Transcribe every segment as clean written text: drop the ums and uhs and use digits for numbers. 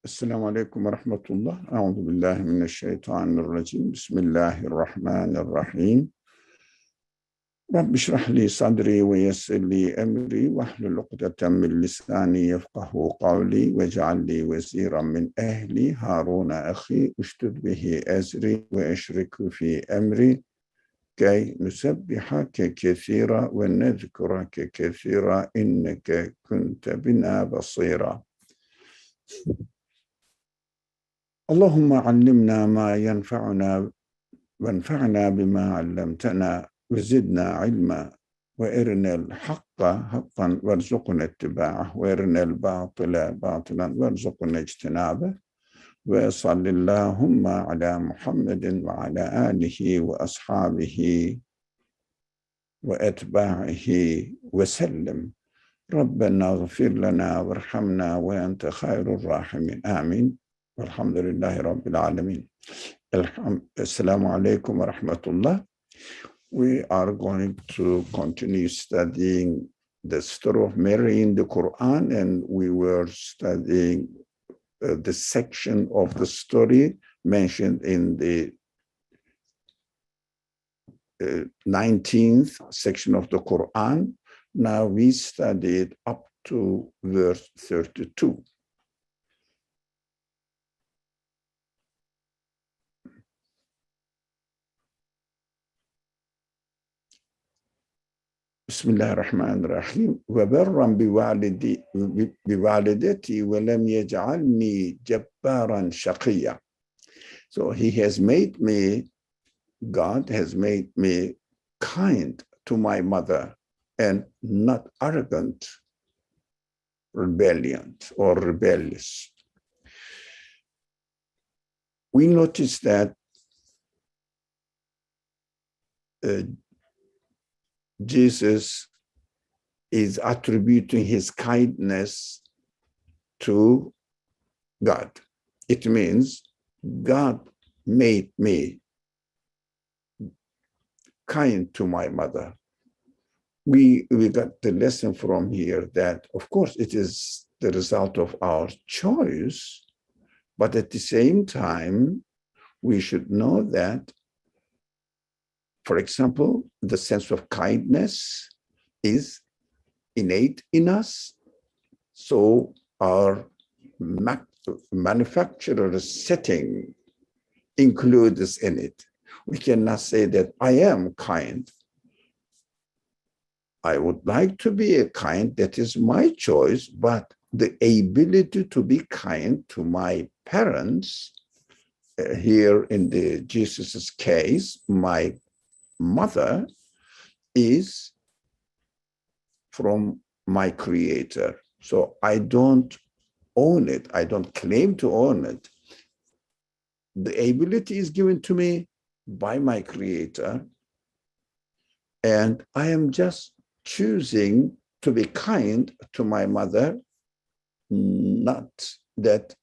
Esselamu Aleyküm ve Rahmetullah. Euzu billahi mineşşeytanirracim. Bismillahirrahmanirrahim. Rabbi şrah li sadri ve yessir li emri ve hlul ukdeten min lisani yefkahu kavli ve cealli veziran min ehli Harun ahi üştüd bihi ezri ve eşriku fi emri key nusebbihake kesira ve nezkurake kesira inneke kunte bina basira. Allahümme allimna ma yenfa'una venfa'na bima allamtana ve zidna ilma ve erinel hakka hakkan verzukna ittiba'ah ve erinel batıla batılan verzukna ictinabah ve sallillahumma ala Muhammedin ve ala alihi ve ashabihi ve etba'ihi ve sellem. Rabbena gfir lana verhamna ve ente hayrul rahimin. Amin. Elhamdülillahi Rabbil alemin. Esselamu Aleyküm ve Rahmetullah. We are going to continue studying the story of Mary in the Quran, and we were studying the section of the story mentioned in the 19th section of the Quran. Now we studied up to verse 32. Bismillahirrahmanirrahim. Ve berran bivalideti ve lem yec'alni cebbaran şakiyya. So he has made me, God has made me kind to my mother and not arrogant, rebellious. We notice that Jesus is attributing his kindness to God. It means God made me kind to my mother. We got the lesson from here that, of course, it is the result of our choice, but at the same time, we should know that, for example, the sense of kindness is innate in us. So our manufacturer's setting includes in it. We cannot say that I am kind. I would like to be a kind, that is my choice, but the ability to be kind to my parents, here in the Jesus's case, my mother, is from my Creator. So I don't own it. I don't claim to own it. The ability is given to me by my Creator, and I am just choosing to be kind to my mother, not that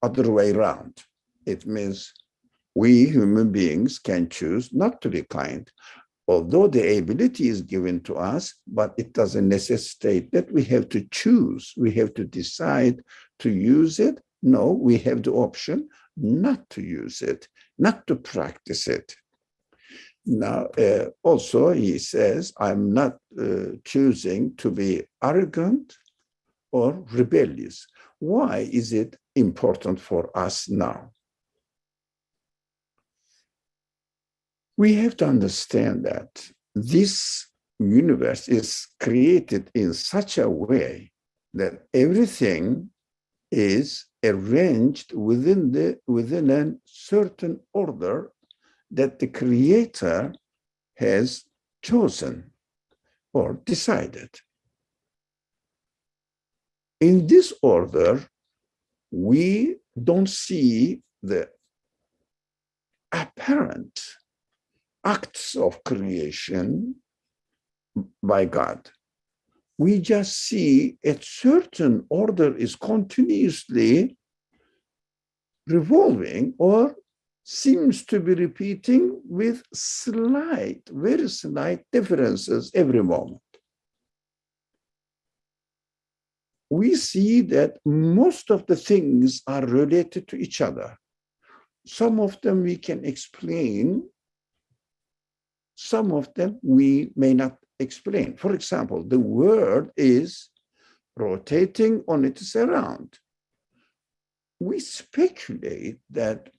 other way around. It means we human beings can choose not to be kind, although the ability is given to us, but it doesn't necessitate that we have to choose. We have to decide to use it. No, we have the option not to use it, not to practice it. Now, also he says, I'm not choosing to be arrogant or rebellious. Why is it important for us now? We have to understand that this universe is created in such a way that everything is arranged within a certain order that the Creator has chosen or decided. In this order, we don't see the apparent acts of creation by God. We just see a certain order is continuously revolving or seems to be repeating with very slight differences every moment. we see that most of the things are related to each other. Some of them we can explain, some of them we may not explain. For example, the world is rotating on its around. We speculate that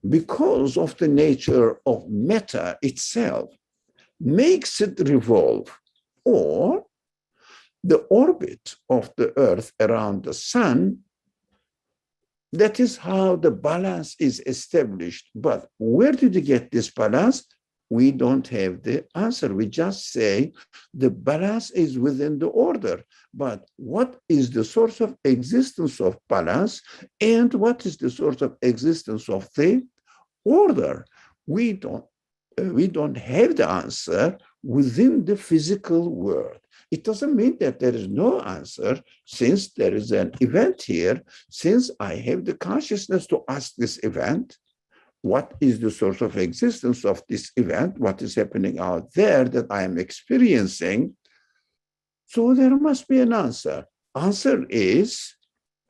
because of the nature of matter itself makes it revolve, or the orbit of the Earth around the sun, that is how the balance is established. But where did you get this balance? We don't have the answer. We just say the balance is within the order. But what is the source of existence of balance, and what is the source of existence of the order? We don't have the answer within the physical world. It doesn't mean that there is no answer, since there is an event here, since I have the consciousness to ask this event, what is the source of existence of this event? What is happening out there that I am experiencing? So there must be an answer. Answer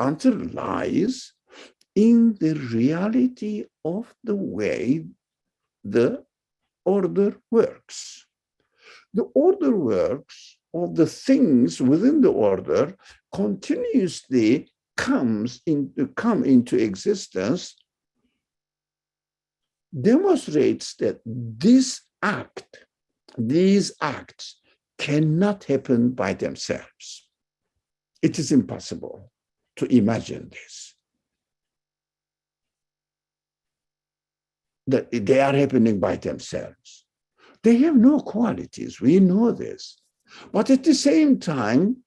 lies in the reality of the way the order works. The order works, or the things within the order continuously come into existence, demonstrates that these acts cannot happen by themselves. It is impossible to imagine this, that they are happening by themselves. They have no qualities, we know this. But at the same time,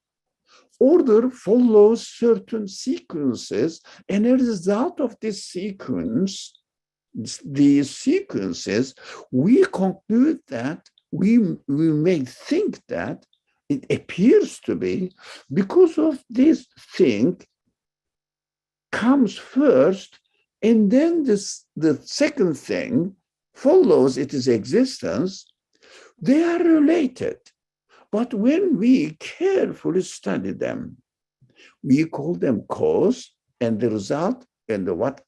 order follows certain sequences, and as a result of this these sequences, we conclude that we may think that it appears to be because of this thing comes first, and then the second thing follows its existence. They are related. But when we carefully study them, we call them cause, and the result and what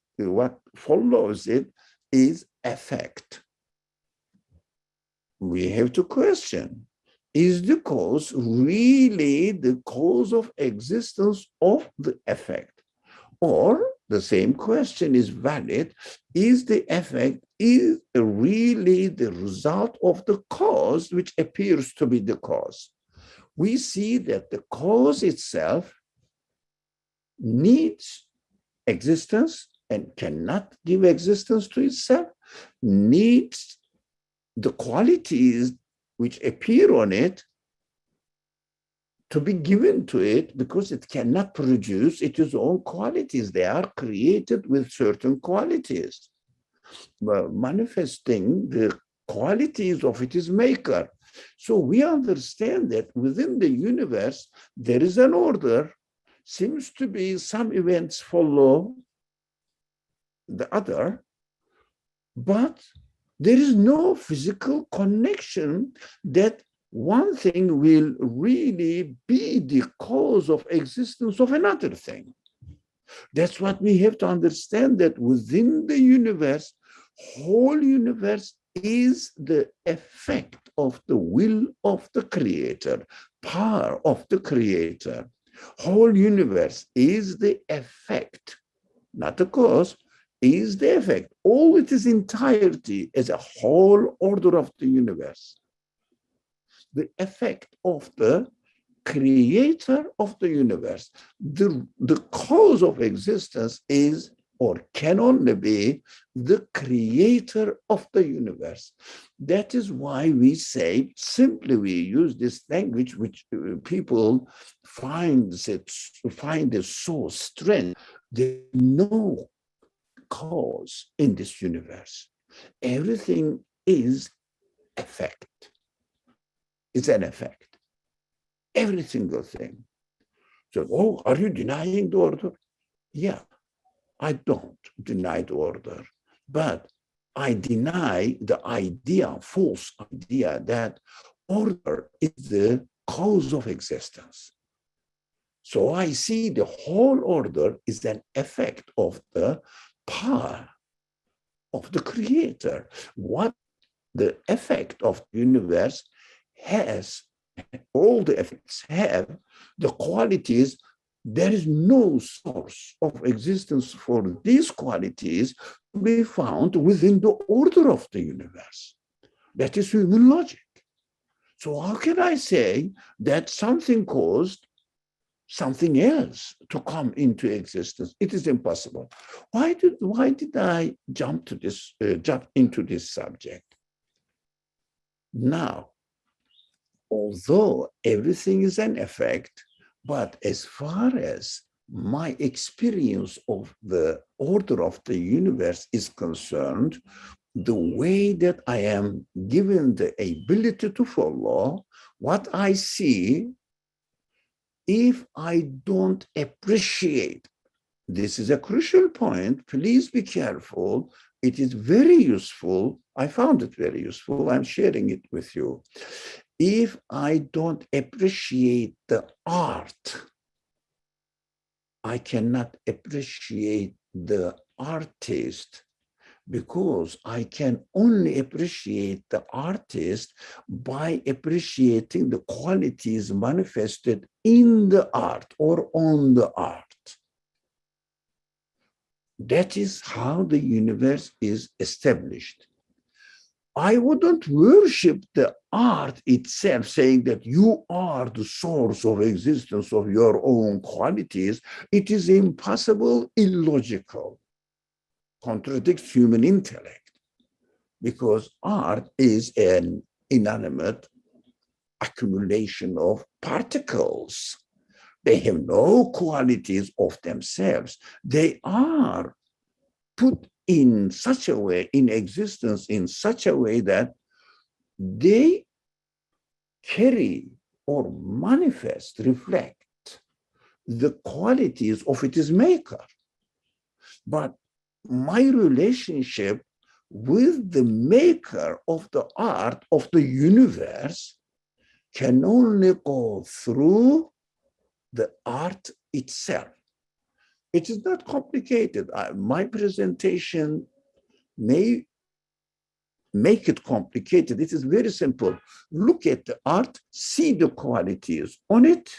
follows it is effect. We have to question, is the cause really the cause of existence of the effect? Or the same question is valid, is the effect really the result of the cause which appears to be the cause? We see that the cause itself needs existence and cannot give existence to itself, needs the qualities which appear on it to be given to it, because it cannot produce its own qualities. They are created with certain qualities, manifesting the qualities of its maker. So we understand that within the universe, there is an order. Seems to be some events follow the other, but there is no physical connection that one thing will really be the cause of existence of another thing. That's what we have to understand, that within the universe, whole universe is the effect of the will of the creator, power of the creator. Whole universe is the effect, not the cause, is the effect. All its entirety as a whole order of the universe. The effect of the creator of the universe. The cause of existence is, or can only be, the creator of the universe. That is why we say, simply we use this language which people find it so strange. There is no cause in this universe. Everything is effect. It's an effect. Every single thing. So, oh, are you denying the order? Yeah, I don't deny the order, but I deny the idea, false idea, that order is the cause of existence. So I see the whole order is an effect of the power of the creator. What the effect of the universe has, all the effects have the qualities. There is no source of existence for these qualities to be found within the order of the universe. That is human logic. So how can I say that something caused something else to come into existence? It is impossible. Why did I jump into this subject? Now, although everything is an effect, but as far as my experience of the order of the universe is concerned, the way that I am given the ability to follow, what I see, if I don't appreciate, this is a crucial point, please be careful. It is very useful. I found it very useful. I'm sharing it with you. If I don't appreciate the art, I cannot appreciate the artist, because I can only appreciate the artist by appreciating the qualities manifested in the art or on the art. That is how the universe is established. I wouldn't worship the art itself, saying that you are the source of existence of your own qualities. It is impossible, illogical, contradicts human intellect, because art is an inanimate accumulation of particles. They have no qualities of themselves. They are put in such a way, in existence in such a way that they carry or manifest, reflect the qualities of its maker. But my relationship with the maker of the art of the universe can only go through the art itself. It is not complicated. My presentation may make it complicated. It is very simple. Look at the art, see the qualities on it,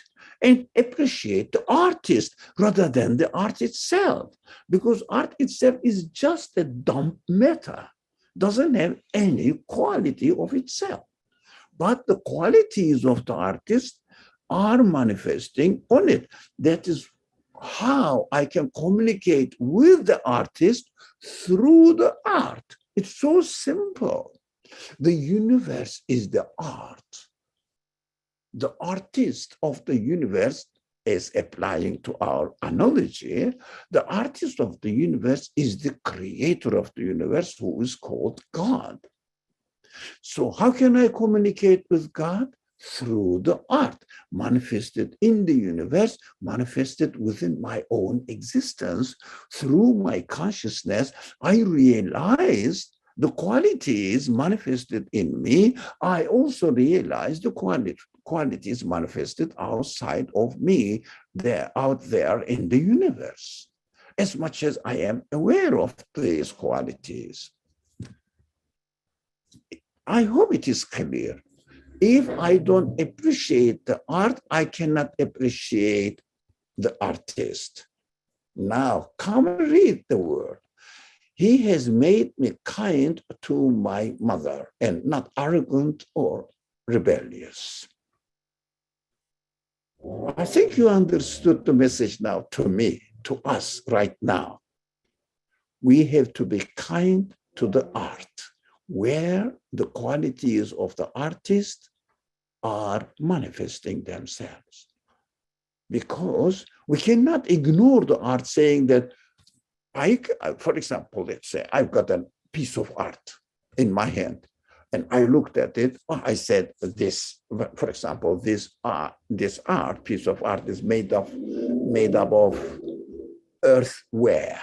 and appreciate the artist rather than the art itself. Because art itself is just a dumb matter, doesn't have any quality of itself. But the qualities of the artist are manifesting on it. That is how I can communicate with the artist through the art. It's so simple. The universe is the art. The artist of the universe is applying to our analogy. The artist of the universe is the creator of the universe, who is called God. So how can I communicate with God? Through the art manifested in the universe, manifested within my own existence. Through my consciousness, I realized the qualities manifested in me. I also realized the qualities manifested outside of me, out there in the universe, as much as I am aware of these qualities. I hope it is clear. If I don't appreciate the art, I cannot appreciate the artist. Now, come and read the word. He has made me kind to my mother and not arrogant or rebellious. I think you understood the message now to me, to us right now. We have to be kind to the art, where the qualities of the artist are manifesting themselves. Because we cannot ignore the art, saying that for example, let's say I've got a piece of art in my hand and I looked at it. I said, this, for example, this piece of art is made up of earthware.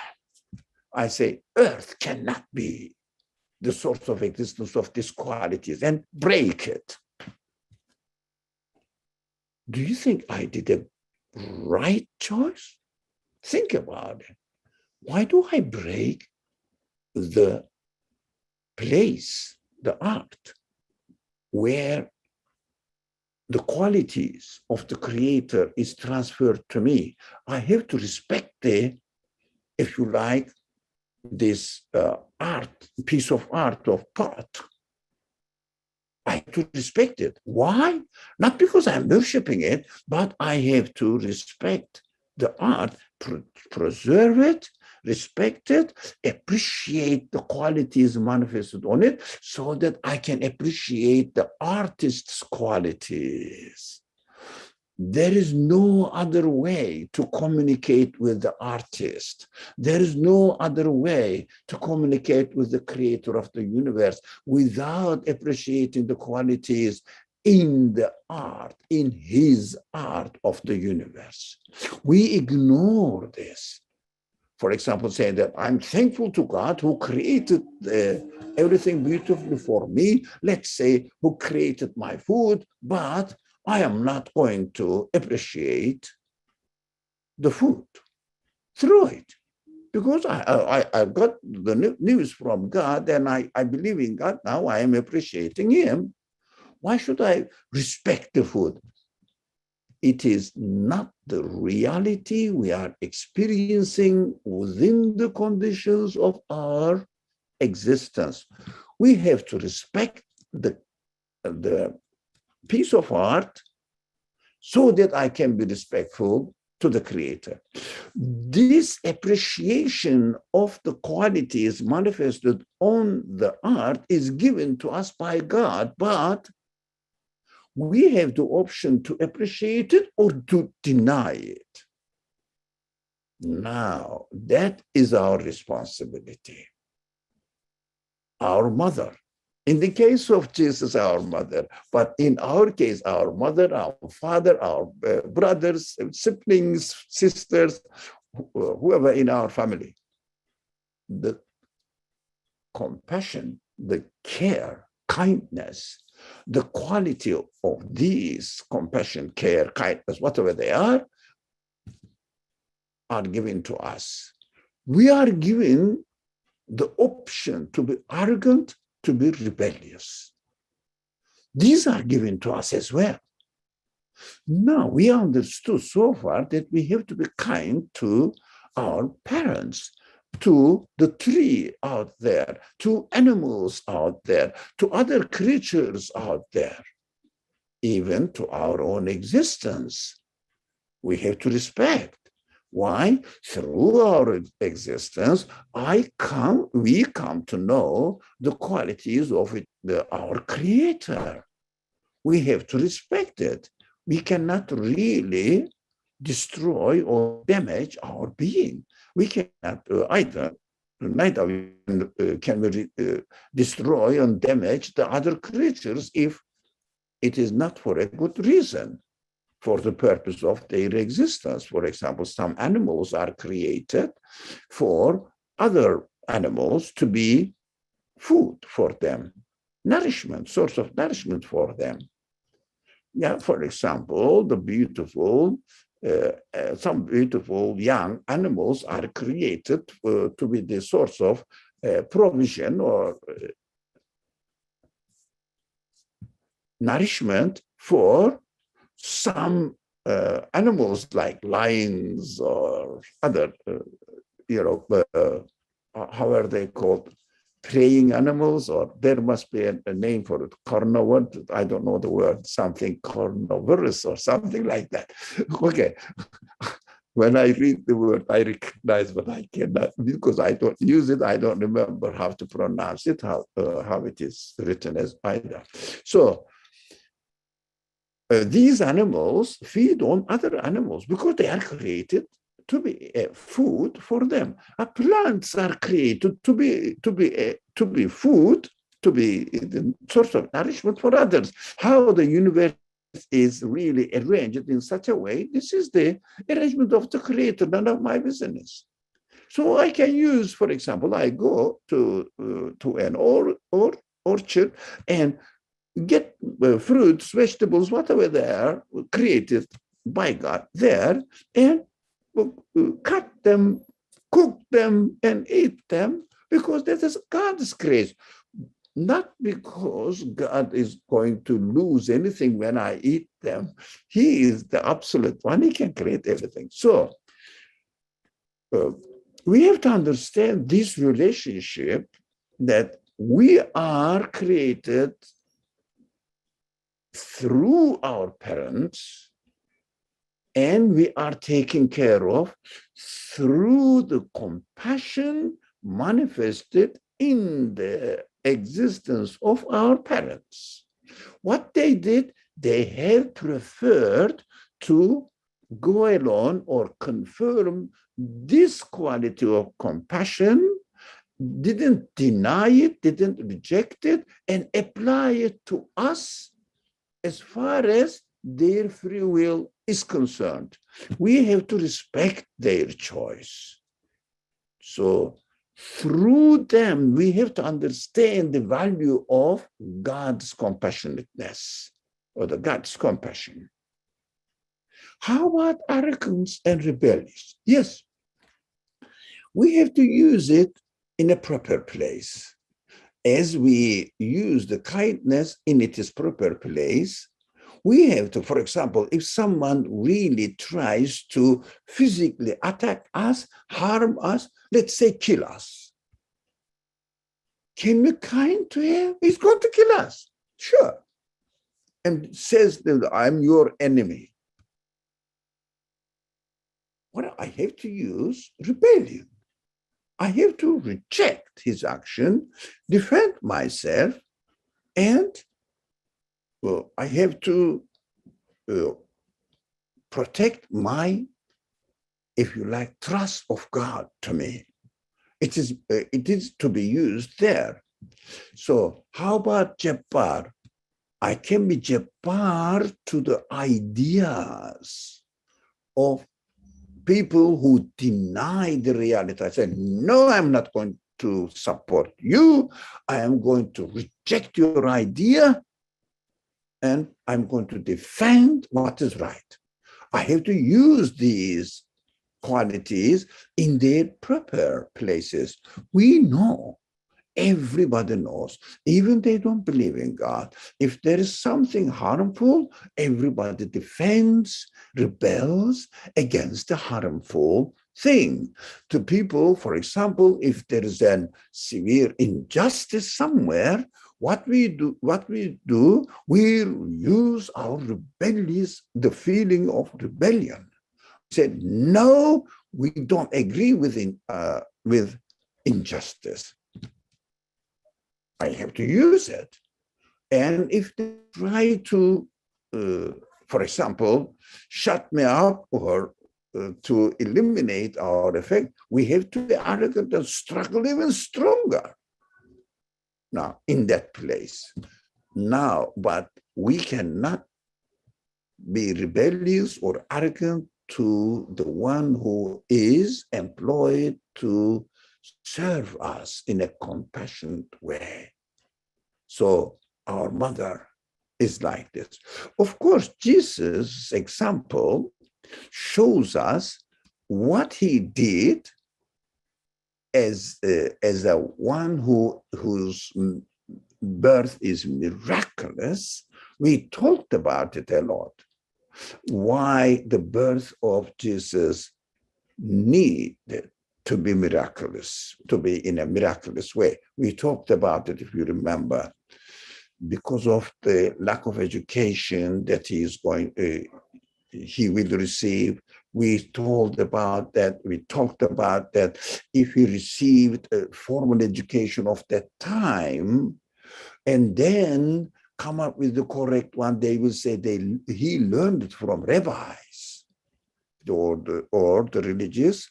I say, earth cannot be the source of existence of these qualities, and break it. Do you think I did a right choice? Think about it. Why do I break the place, the art, where the qualities of the creator is transferred to me? I have to respect the, if you like, this art, piece of art of pot. I have to respect it. Why? Not because I'm worshiping it, but I have to respect the art, preserve it, respect it, appreciate the qualities manifested on it so that I can appreciate the artist's qualities. There is no other way to communicate with the artist. There is no other way to communicate with the creator of the universe without appreciating the qualities in the art, in his art of the universe. We ignore this. For example, saying that I'm thankful to God who created everything beautifully for me. Let's say who created my food, but I am not going to appreciate the food through it because I got the news from God and I believe in God now. I am appreciating him. Why should I respect the food? It is not the reality we are experiencing within the conditions of our existence. We have to respect the piece of art so that I can be respectful to the creator. This appreciation of the qualities manifested on the art is given to us by God, but we have the option to appreciate it or to deny it. Now, that is our responsibility. Our mother. In the case of Jesus, our mother, but in our case, our mother, our father, our brothers, siblings, sisters, whoever in our family, the compassion, the care, kindness, the quality of these compassion, care, kindness, whatever they are given to us. We are given the option to be arrogant, to be rebellious. These are given to us as well. Now, we understood so far that we have to be kind to our parents, to the tree out there, to animals out there, to other creatures out there, even to our own existence. We have to respect. Why? Through our existence, we come to know the qualities of our Creator. We have to respect it. We cannot really destroy or damage our being. We cannot neither can we destroy and damage the other creatures if it is not for a good reason, for the purpose of their existence. For example, some animals are created for other animals to be food for them, nourishment, source of nourishment for them. Yeah, for example, some beautiful young animals are created to be the source of provision or nourishment for some animals like lions or other, how are they called? Preying animals, or there must be a name for it, carnivore, I don't know the word, something carnivorous or something like that. Okay. When I read the word, I recognize, but I cannot, because I don't use it, I don't remember how to pronounce it, how it is written as either. So, these animals feed on other animals because they are created to be food for them. Plants are created to be food, to be the source of nourishment for others. How the universe is really arranged in such a way, this is the arrangement of the Creator, none of my business. So I can use, for example, I go to an orchard and get fruits, vegetables, whatever they are, created by God there and cut them, cook them, and eat them because that is God's grace. Not because God is going to lose anything when I eat them. He is the absolute one. He can create everything. So we have to understand this relationship that we are created through our parents and we are taken care of through the compassion manifested in the existence of our parents. What they did, they have preferred to go along or confirm this quality of compassion, didn't deny it, didn't reject it, and apply it to us as far as their free will is concerned. We have to respect their choice. So through them, we have to understand the value of God's compassionateness or the God's compassion. How about arrogance and rebellion? Yes, we have to use it in a proper place. As we use the kindness in its proper place, we have to, for example, if someone really tries to physically attack us, harm us, let's say kill us, can we be kind to him? He's going to kill us, sure. And says that I'm your enemy. Well, I have to use rebellion. I have to reject his action, defend myself, and I have to protect my, if you like, trust of God to me. It is to be used there. So how about Jabbar? I can be Jabbar to the ideas of people who deny the reality. I said, no, I'm not going to support you. I am going to reject your idea and I'm going to defend what is right. I have to use these qualities in their proper places. We know, everybody knows, even they don't believe in God, if there is something harmful, everybody defends, rebels against the harmful thing. To people, for example, if there is a severe injustice somewhere, what we do, we use our rebellious, the feeling of rebellion. Said, no, we don't agree with injustice. I have to use it. And if they try to, for example, shut me up or to eliminate our effect, we have to be arrogant and struggle even stronger. Now, in that place. Now, but we cannot be rebellious or arrogant to the one who is employed to serve us in a compassionate way. So our mother is like this. Of course, Jesus' example shows us what he did as a one whose birth is miraculous. We talked about it a lot. Why the birth of Jesus needed to be miraculous, to be in a miraculous way. We talked about it, if you remember, because of the lack of education that he will receive. We talked about that. If he received a formal education of that time and then come up with the correct one, they will say he learned it from rabbis or the religious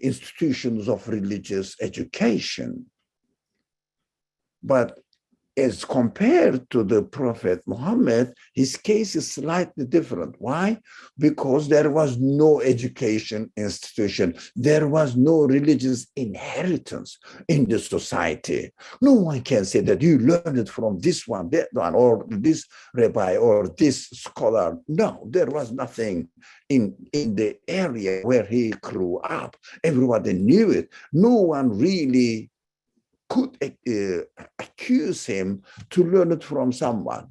institutions of religious education. But as compared to the Prophet Muhammad, his case is slightly different. Why? Because there was no education institution. There was no religious inheritance in the society. No one can say that you learned it from this one, that one, or this rabbi, or this scholar. No, there was nothing in the area where he grew up. Everybody knew it. No one really could accuse him to learn it from someone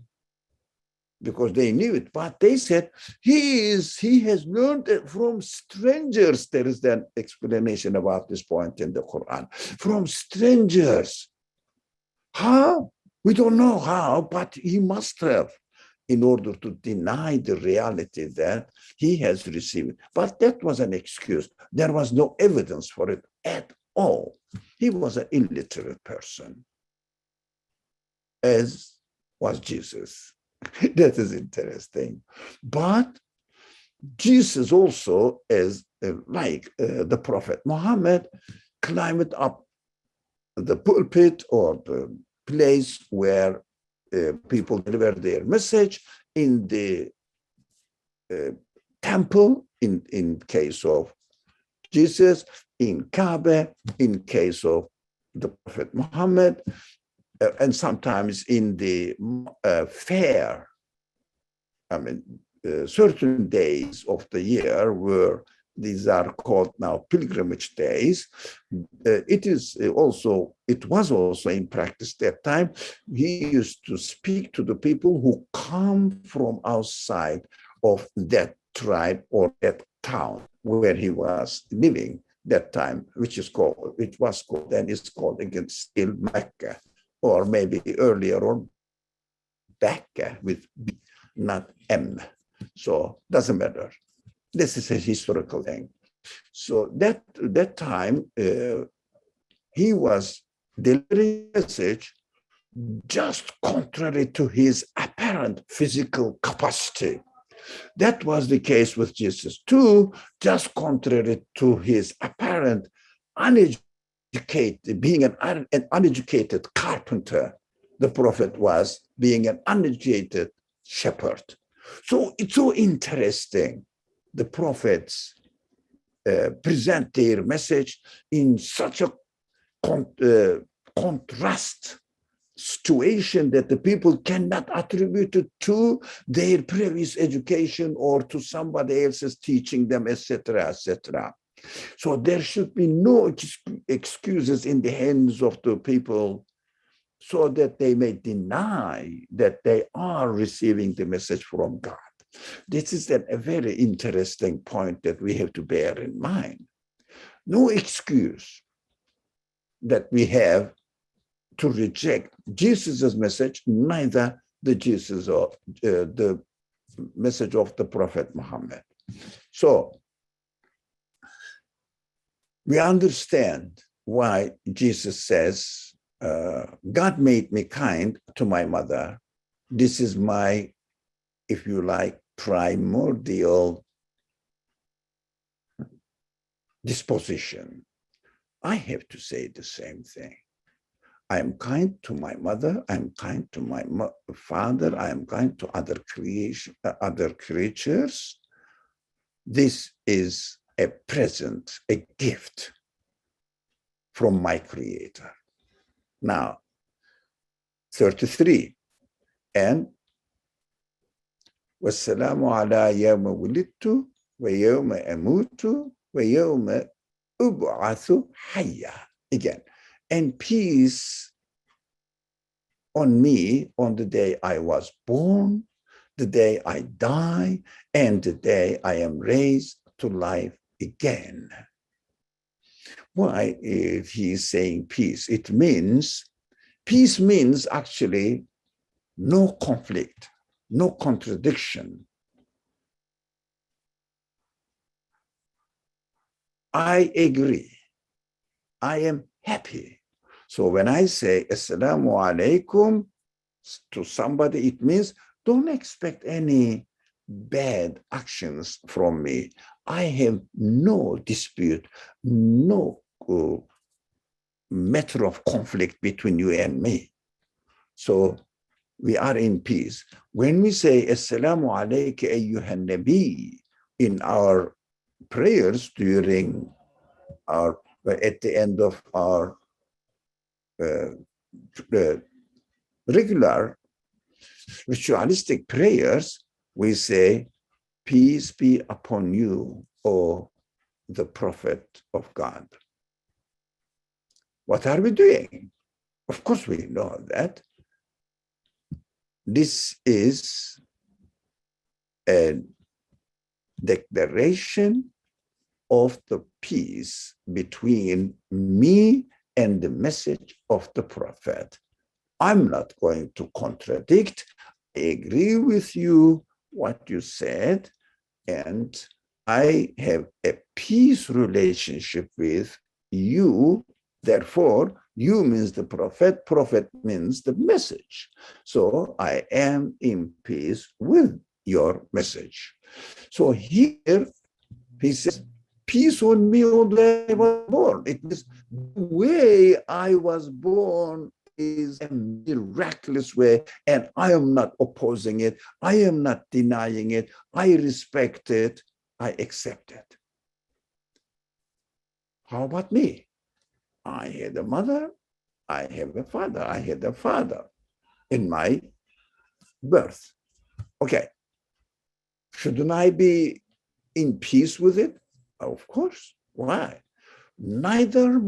because they knew it. But they said he has learned it from strangers. There is an explanation about this point in the Quran. From strangers. How? We don't know how, but he must have, in order to deny the reality that he has received. But that was an excuse. There was no evidence for it at all. He was an illiterate person, as was Jesus. That is interesting. But Jesus also, as like the Prophet Muhammad, climbed up the pulpit or the place where people deliver their message in the temple, in case of Jesus, in Kaaba, in case of the Prophet Muhammad, and sometimes in the fair. I mean, certain days of the year where these are called now pilgrimage days. It was also in practice that time. He used to speak to the people who come from outside of that tribe or that town where he was living that time, which was called and is called again still Mecca, or maybe earlier on Becca with B, not M. So doesn't matter. This is a historical thing. So that time he was delivering a message just contrary to his apparent physical capacity. That was the case with Jesus too, just contrary to his apparent uneducated, being an uneducated carpenter. The prophet was being an uneducated shepherd. So it's so interesting. The prophets present their message in such a contrast situation that the people cannot attribute it to their previous education or to somebody else's teaching them, etc., etc. So there should be no excuses in the hands of the people so that they may deny that they are receiving the message from God. This is a very interesting point that we have to bear in mind. No excuse that we have to reject Jesus' message, neither the message of the Prophet Muhammad. So we understand why Jesus says, God made me kind to my mother. This is my, if you like, primordial disposition. I have to say the same thing. I am kind to my mother. I am kind to my father. I am kind to other creatures. This is a present, a gift from my Creator. Now, 33. And وَالسَّلَامُ عَلَى يَوْمَ وُلِدْتُ وَيَوْمَ أَمُوتُ وَيَوْمَ أُبْعَثُ حَيًّا. Again, and peace on me on the day I was born, the day I die, and the day I am raised to life again. Why if he is saying peace? Peace means actually no conflict, no contradiction. I agree. I am happy. So when I say Assalamu alaikum to somebody, it means don't expect any bad actions from me. I have no dispute, no matter of conflict between you and me. So we are in peace. When we say Assalamu alayka ayyuhan nabi in our prayers during our, at the end of our uh, regular ritualistic prayers, we say, peace be upon you, O the prophet of God. What are we doing? Of course, we know that this is a declaration of the peace between me and the message of the prophet. I'm not going to contradict. I agree with you, what you said, and I have a peace relationship with you. Therefore, you means the prophet, prophet means the message. So I am in peace with your message. So here he says, peace on me on the way I was born. It is the way I was born is a miraculous way, and I am not opposing it. I am not denying it. I respect it. I accept it. How about me? I had a mother. I have a father. I had a father in my birth. Okay. Shouldn't I be in peace with it? Of course. Why? Neither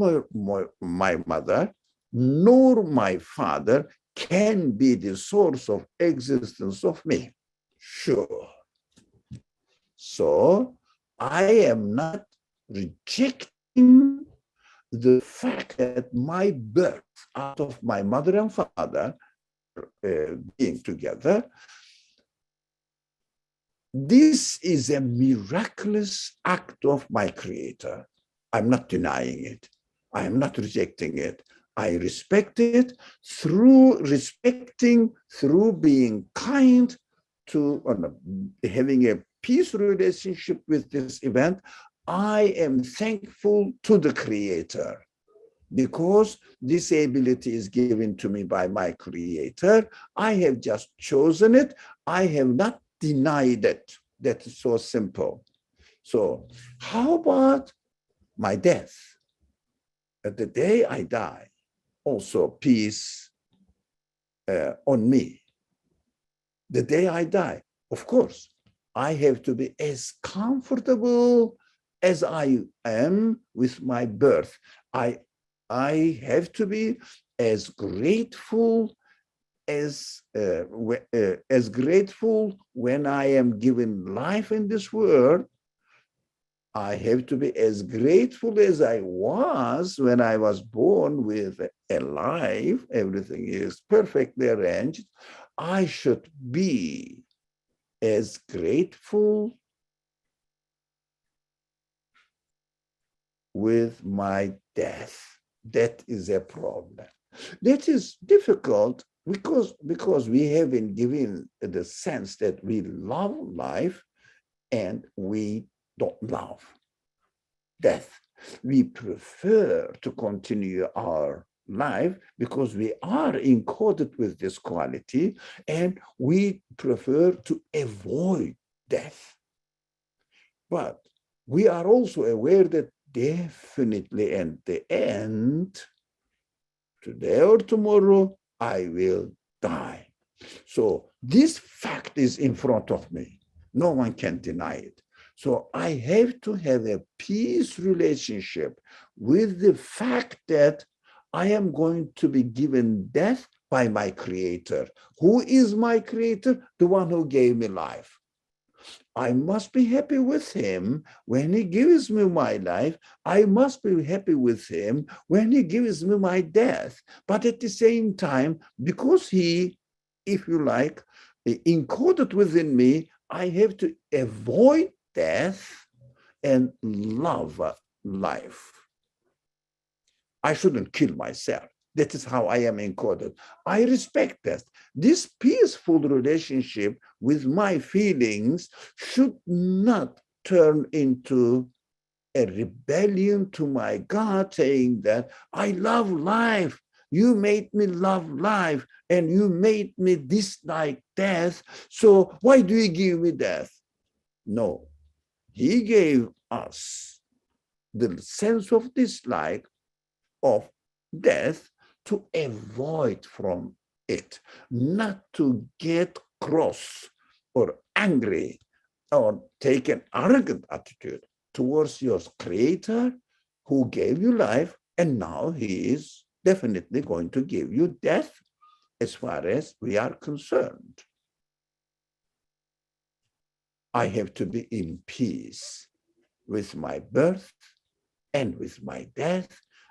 my mother nor my father can be the source of existence of me. Sure. So I am not rejecting the fact that my birth out of my mother and father being together, this is a miraculous act of my creator. I'm not denying it. I am not rejecting it. I respect it through respecting, through being kind to having a peace relationship with this event. I am thankful to the creator because this ability is given to me by my creator. I have just chosen it. I have not denied it. That is so simple. So how about my death? At the day I die, also peace on me. The day I die, of course, I have to be as comfortable as I am with my birth. I have to be as grateful as grateful when I am given life in this world. I have to be as grateful as I was when I was born with a life. Everything is perfectly arranged. I should be as grateful with my death. That is a problem. That is difficult because we have been given the sense that we love life and we don't love death. We prefer to continue our life because we are encoded with this quality, and we prefer to avoid death. But we are also aware that definitely at the end, today or tomorrow, I will die. So this fact is in front of me. No one can deny it. So I have to have a peace relationship with the fact that I am going to be given death by my creator. Who is my creator? The one who gave me life. I must be happy with him when he gives me my life. I must be happy with him when he gives me my death. But at the same time, because he, if you like, encoded within me, I have to avoid death and love life. I shouldn't kill myself. That is how I am encoded. I respect that. This peaceful relationship with my feelings should not turn into a rebellion to my God, saying that I love life. You made me love life and you made me dislike death. So why do you give me death? No, he gave us the sense of dislike of death to avoid from it, not to get cross or angry or take an arrogant attitude towards your creator who gave you life, and now he is definitely going to give you death as far as we are concerned. I have to be in peace with my birth and with my death.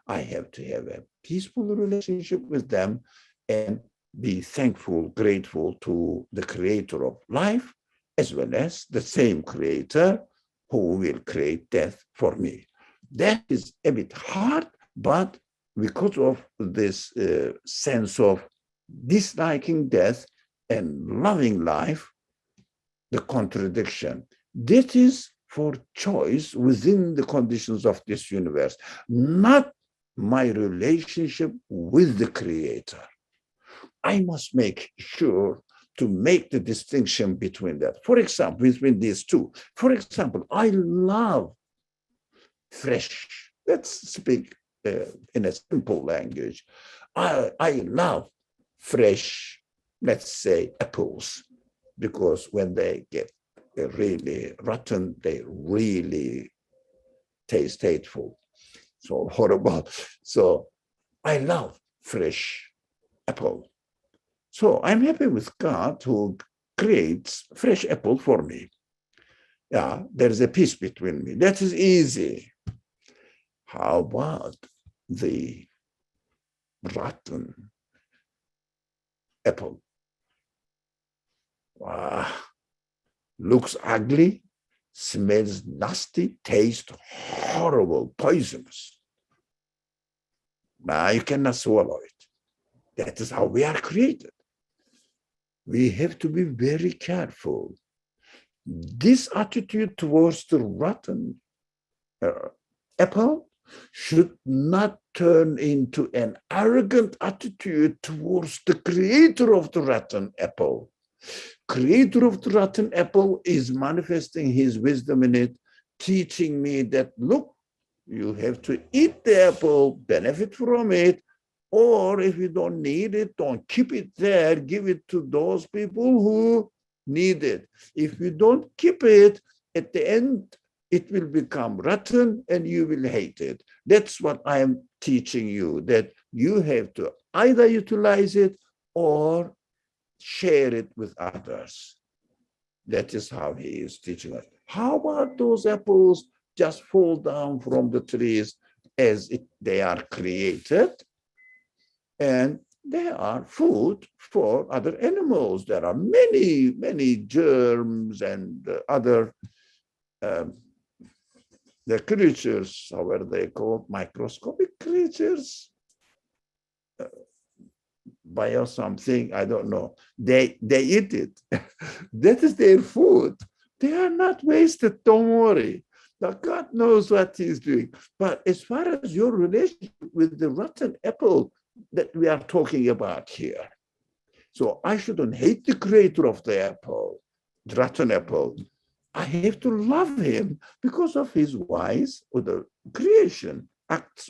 I have to have a peaceful relationship with them and be thankful, grateful to the creator of life, as well as the same creator who will create death for me. That is a bit hard, but because of this sense of disliking death and loving life, the contradiction, that is for choice within the conditions of this universe, not my relationship with the creator. I must make sure to make the distinction between that. For example, between these two. For example, I love fresh. Let's speak in a simple language. I love fresh, let's say, apples, because when they get really rotten, they really taste hateful, so horrible. So I love fresh apple. So I'm happy with God who creates fresh apple for me. Yeah, there's a peace between me. That is easy. How about the rotten apple? Wow. Looks ugly, smells nasty, tastes horrible, poisonous. Now you cannot swallow it. That is how we are created. We have to be very careful. This attitude towards the rotten apple should not turn into an arrogant attitude towards the creator of the rotten apple. Creator of the rotten apple is manifesting his wisdom in it, teaching me that, look, you have to eat the apple, benefit from it, or if you don't need it, don't keep it there, give it to those people who need it. If you don't keep it, at the end, it will become rotten and you will hate it. That's what I am teaching you, that you have to either utilize it or share it with others. That is how he is teaching us. How about those apples just fall down from the trees as they are created, and they are food for other animals? There are many, many germs and other the creatures, however they call microscopic creatures, bio something, I don't know. They eat it. That is their food. They are not wasted, don't worry. Now, God knows what he's doing. But as far as your relationship with the rotten apple that we are talking about here, so I shouldn't hate the creator of the apple, the rotten apple. I have to love him because of his wise or the creation, act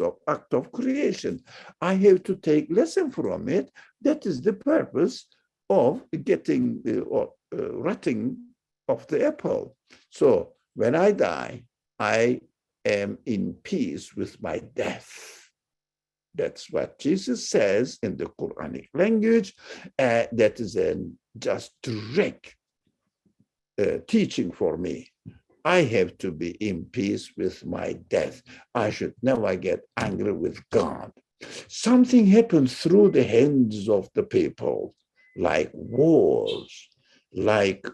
of creation. I have to take lesson from it. That is the purpose of getting or rotting of the apple. So when I die, I am in peace with my death. That's what Jesus says in the Quranic language. That is a just direct teaching for me. I have to be in peace with my death. I should never get angry with God. Something happens through the hands of the people, like wars, like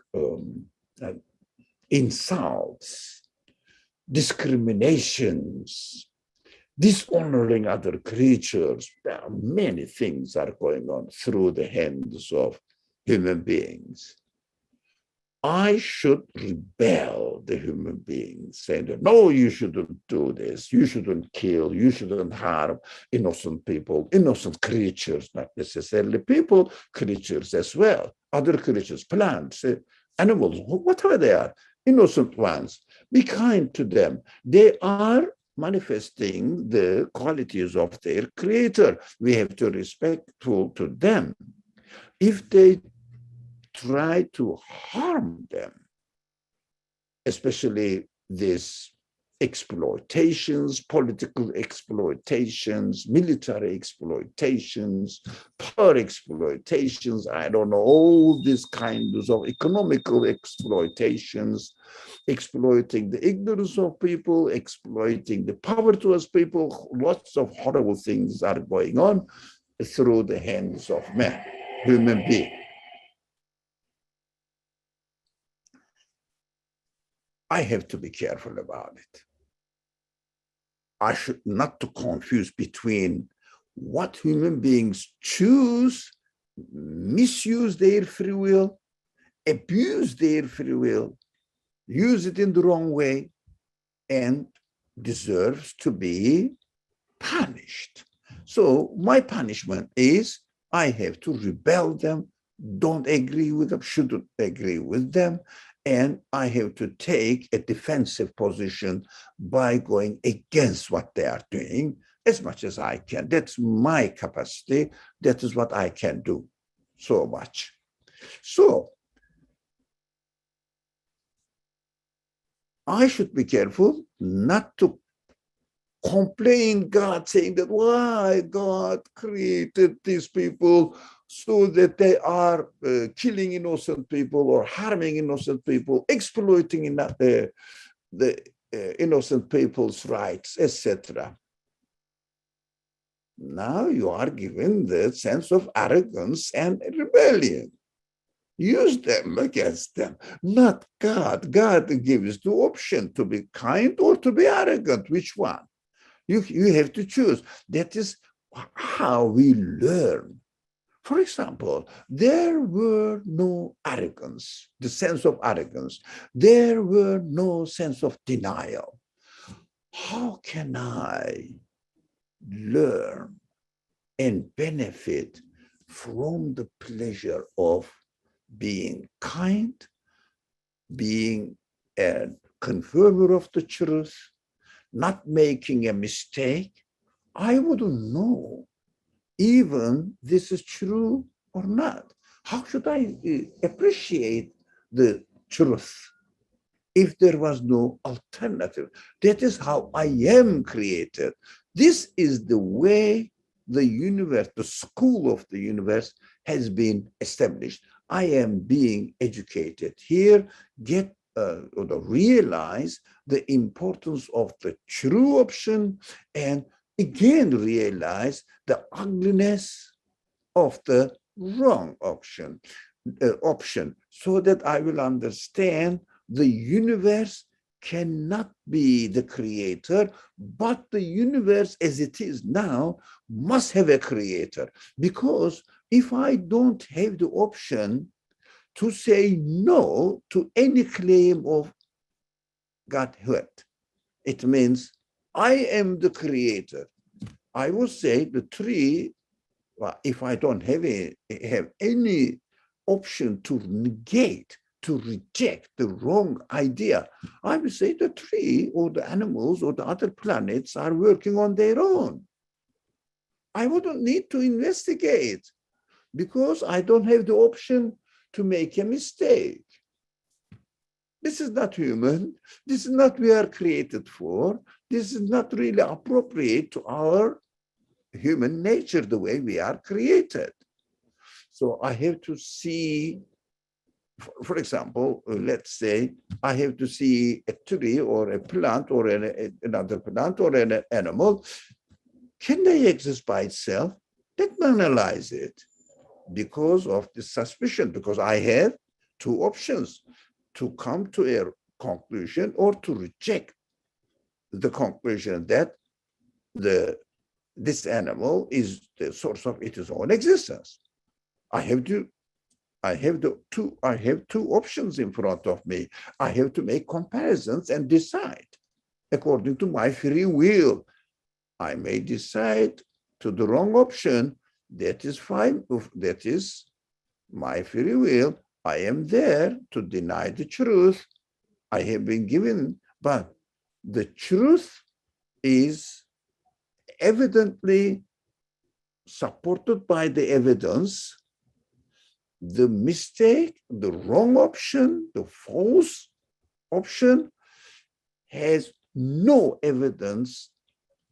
insults, discriminations, dishonoring other creatures. There are many things are going on through the hands of human beings. I should rebel the human being, saying that, no, you shouldn't do this, you shouldn't kill, you shouldn't harm innocent people, innocent creatures, not necessarily people, creatures as well, other creatures, plants, animals, whatever they are, innocent ones. Be kind to them. They are manifesting the qualities of their creator. We have to be respectful to them. If they try to harm them, especially these exploitations, political exploitations, military exploitations, power exploitations, I don't know, all these kinds of economical exploitations, exploiting the ignorance of people, exploiting the poverty of people, lots of horrible things are going on through the hands of men, human beings. I have to be careful about it. I should not to confuse between what human beings choose, misuse their free will, abuse their free will, use it in the wrong way, and deserves to be punished. So my punishment is I have to rebel them, don't agree with them, shouldn't agree with them, and I have to take a defensive position by going against what they are doing as much as I can. That's my capacity. That is what I can do so much. So I should be careful not to complain God, saying that why God created these people so that they are killing innocent people or harming innocent people, exploiting the innocent people's rights, etc. Now you are given the sense of arrogance and rebellion. Use them against them, not God. God gives the option to be kind or to be arrogant. Which one? You have to choose. That is how we learn. For example, there were no arrogance, the sense of arrogance. There were no sense of denial. How can I learn and benefit from the pleasure of being kind, being a confirmer of the truth, not making a mistake? I wouldn't know even this is true or not. How should I appreciate the truth if there was no alternative? That is how I am created. This is the way the universe, the school of the universe has been established. I am being educated here, get or realize the importance of the true option, and again realize the ugliness of the wrong option, so that I will understand the universe cannot be the creator, but the universe as it is now must have a creator. Because if I don't have the option to say no to any claim of Godhood, it means I am the creator. I will say the tree, well, if I don't have any option to negate, to reject the wrong idea, I will say the tree or the animals or the other planets are working on their own. I wouldn't need to investigate because I don't have the option to make a mistake. This is not human. This is not what we are created for. This is not really appropriate to our human nature, the way we are created. So I have to see, for example, let's say I have to see a tree or a plant or another plant or an animal. Can they exist by itself? Let me analyze it because of the suspicion, because I have two options: to come to a conclusion or to reject the conclusion that this animal is the source of its own existence. I have to I have two options in front of me. I have to make comparisons and decide according to my free will. I may decide to the wrong option. That is fine. That is my free will. I am there to deny the truth I have been given, but the truth is evidently supported by the evidence. The mistake, the wrong option, the false option has no evidence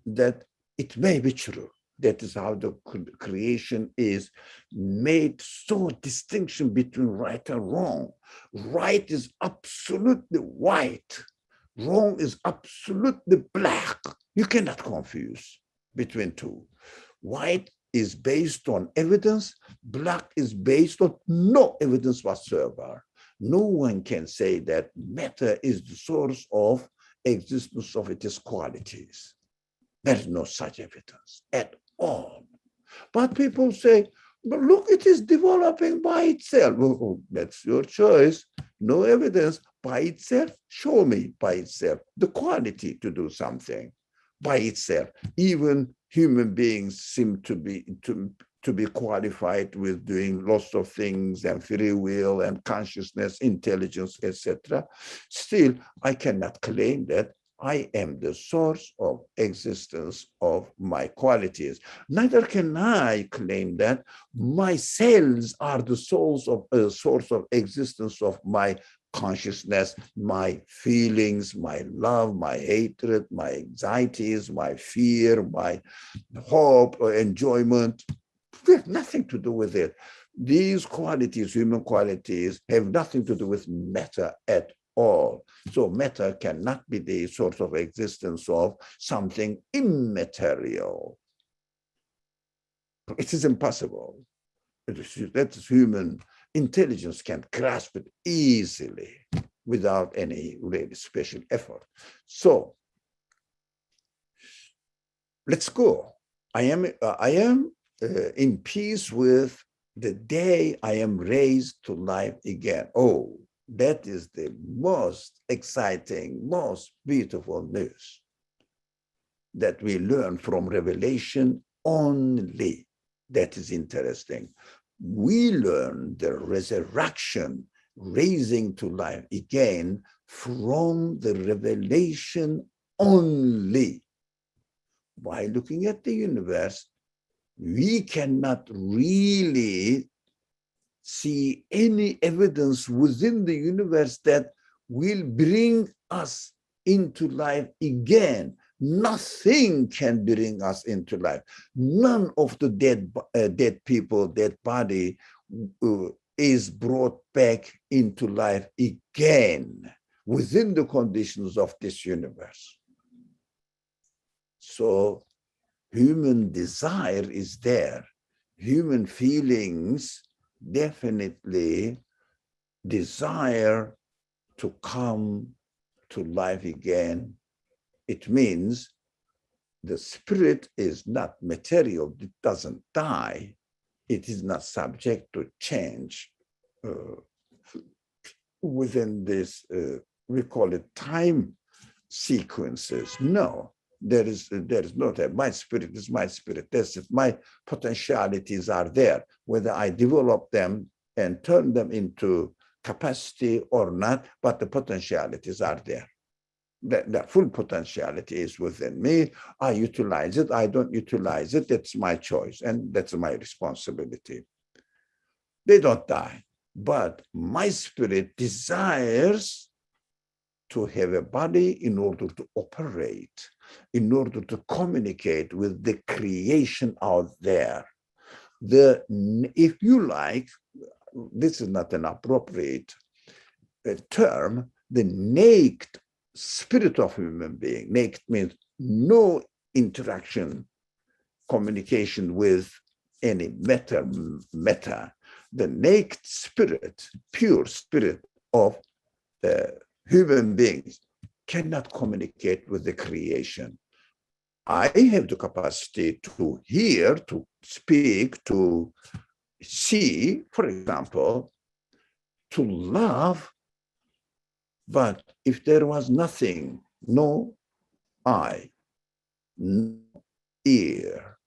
that it may be true. That is how the creation is made, so distinction between right and wrong. Right is absolutely white. Wrong is absolutely black. You cannot confuse between two. White is based on evidence. Black is based on no evidence whatsoever. No one can say that matter is the source of existence of its qualities. There is no such evidence at all. But people say, but look, it is developing by itself. Well, that's your choice. No evidence by itself. Show me by itself the quality to do something by itself. Even human beings seem to be qualified with doing lots of things and free will and consciousness, intelligence, etc. Still, I cannot claim that I am the source of existence of my qualities. Neither can I claim that my cells are the source of existence of my consciousness, my feelings, my love, my hatred, my anxieties, my fear, my hope or enjoyment. They have nothing to do with it. These qualities, human qualities, have nothing to do with matter at all. So matter cannot be the source of existence of something immaterial. It is impossible. That human intelligence can grasp it easily without any really special effort. So let's go. I am in peace with the day I am raised to life again. Oh, that is the most exciting, most beautiful news that we learn from Revelation only. That is interesting. We learn the resurrection, raising to life again from the Revelation only. By looking at the universe, we cannot really see any evidence within the universe that will bring us into life again. Nothing can bring us into life. None of the dead people, dead body is brought back into life again within the conditions of this universe. So human desire is there. Human feelings definitely desire to come to life again. It means the spirit is not material. It doesn't die. It is not subject to change within this, we call it time sequences. No, there is not that. My spirit is my spirit. That's it. My potentialities are there. Whether I develop them and turn them into capacity or not, but the potentialities are there. The full potentiality is within me. I utilize it. I don't utilize it. That's my choice, and that's my responsibility. They don't die, but my spirit desires to have a body in order to operate, in order to communicate with the creation out there. If you like, this is not an appropriate term, the naked spirit of human being. Naked means no interaction, communication with any matter. The naked spirit, pure spirit of human beings cannot communicate with the creation. I have the capacity to hear, to speak, to see, for example, to love, but if there was nothing, no eye, no ear,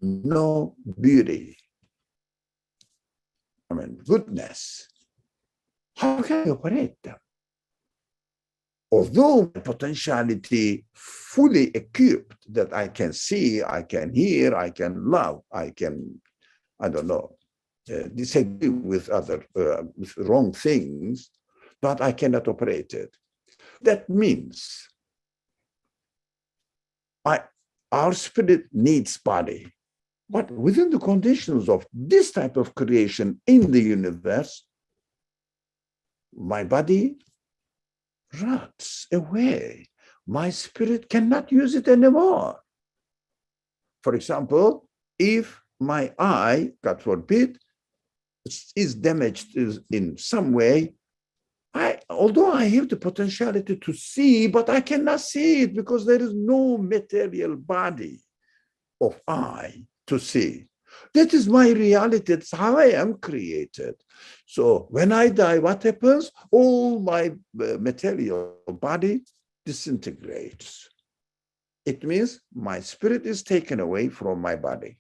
no beauty, goodness, how can I operate them? Although potentiality fully equipped that I can see, I can hear, I can love, I can, disagree with with wrong things, but I cannot operate it. That means our spirit needs body. But within the conditions of this type of creation in the universe, my body rots away. My spirit cannot use it anymore. For example, if my eye, God forbid, is damaged in some way, although I have the potentiality to see, but I cannot see it because there is no material body of eye to see. That is my reality. It's how I am created. So when I die, what happens? All my material body disintegrates. It means my spirit is taken away from my body.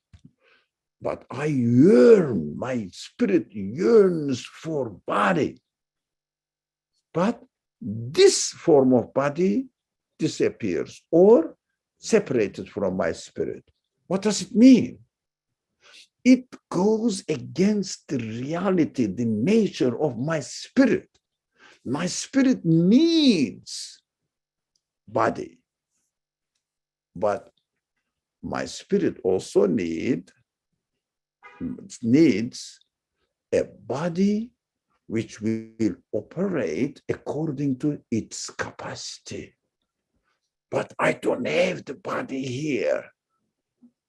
But I yearn, my spirit yearns for body. But this form of body disappears or separated from my spirit. What does it mean? It goes against the reality, the nature of my spirit. My spirit needs body, but my spirit also needs a body which will operate according to its capacity. But I don't have the body here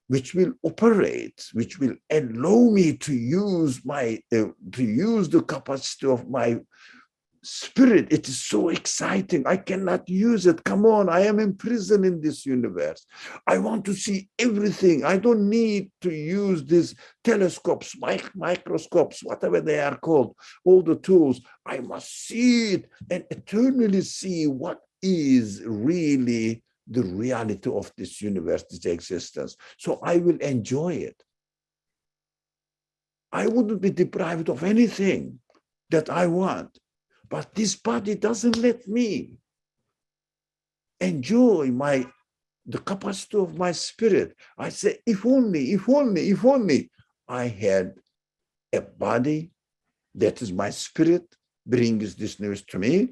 which will operate, which will allow me to use the capacity of my spirit. It is so exciting. I cannot use it. Come on, I am imprisoned in this universe. I want to see everything. I don't need to use these telescopes, microscopes, whatever they are called, all the tools. I must see it and eternally see what is really the reality of this universe, this existence. So I will enjoy it. I wouldn't be deprived of anything that I want. But this body doesn't let me enjoy the capacity of my spirit. I say, if only I had a body that is my spirit brings this news to me.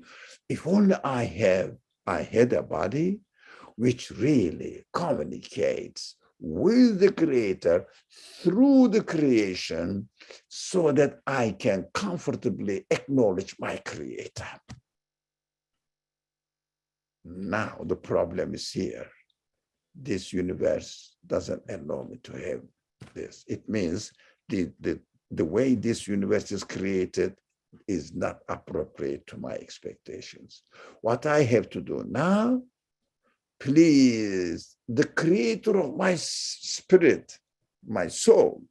If only I had a body which really communicates with the Creator through the creation so that I can comfortably acknowledge my Creator. Now the problem is here. This universe doesn't allow me to have this. It means the way this universe is created is not appropriate to my expectations. What I have to do now, please, the Creator of my spirit, my soul,